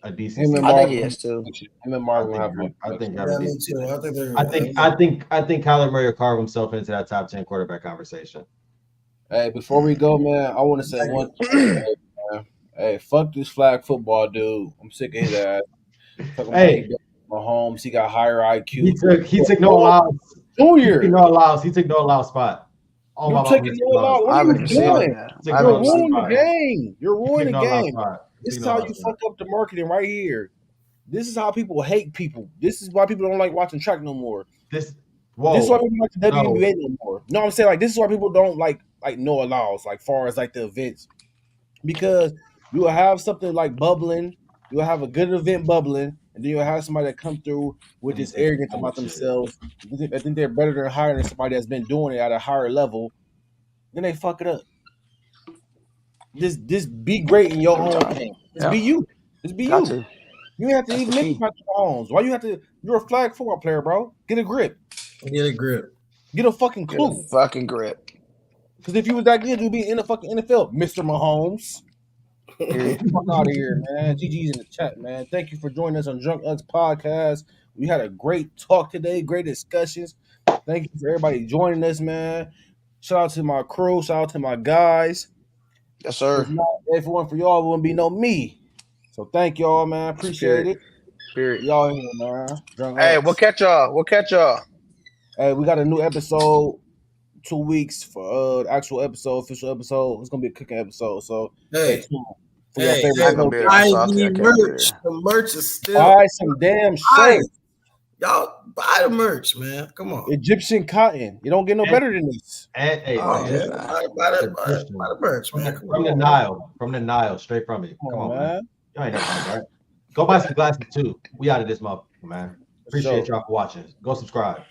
a decent season. I think he is too. Him and Marvin will have one. I think Me too. I think Kyler Murray will carve himself into that top 10 quarterback conversation. Hey, before we go, man, I want to say one thing. Hey, fuck this flag football dude. I'm sick of his ass. Hey, Mahomes, he got higher IQ. He took no allows. Junior. He took no allow spot. Oh, You're taking no allow. What are you doing? You're ruining the game. You're ruining the game. This is how you fuck up the marketing right here. This is how people hate people. This is why people don't like watching track no more. This is why people don't like the WNBA no more. No, I'm saying like this is why people don't like no allows, like far as like the events. Because you will have something like bubbling, you will have a good event bubbling, and then you'll have somebody that come through with this arrogance about themselves. I think they're better than hiring somebody that's been doing it at a higher level. Then they fuck it up. Just be great in your own thing. Just be you. Just be you. You have to even make Patrick Mahomes. Why you have to? You're a flag football player, bro. Get a grip. Get a fucking clue. Get a fucking grip. Because if you was that good, you'd be in the fucking NFL, Mr. Mahomes. Get the fuck out of here, man. GG's in the chat, man. Thank you for joining us on Drunk Uggs Podcast. We had a great talk today, great discussions. Thank you for everybody joining us, man. Shout out to my crew. Shout out to my guys. Yes, sir. If it weren't for y'all, it wouldn't be no me. So thank y'all, man. Appreciate it. Spirit. Y'all here, man. Drunk Hey, Uggs. we'll catch y'all. Hey, we got a new episode. 2 weeks for the actual episode, official episode. It's gonna be a cooking episode. So hey, merch. The merch is still buy some damn shit. Y'all buy the merch, man. Come on. Egyptian cotton. You don't get no better than this. Buy the merch, man. From the Nile, straight from it. Come on, man. Y'all ain't nothing, right? Go buy some glasses too. We out of this motherfucker, man. Appreciate y'all for watching. Go subscribe.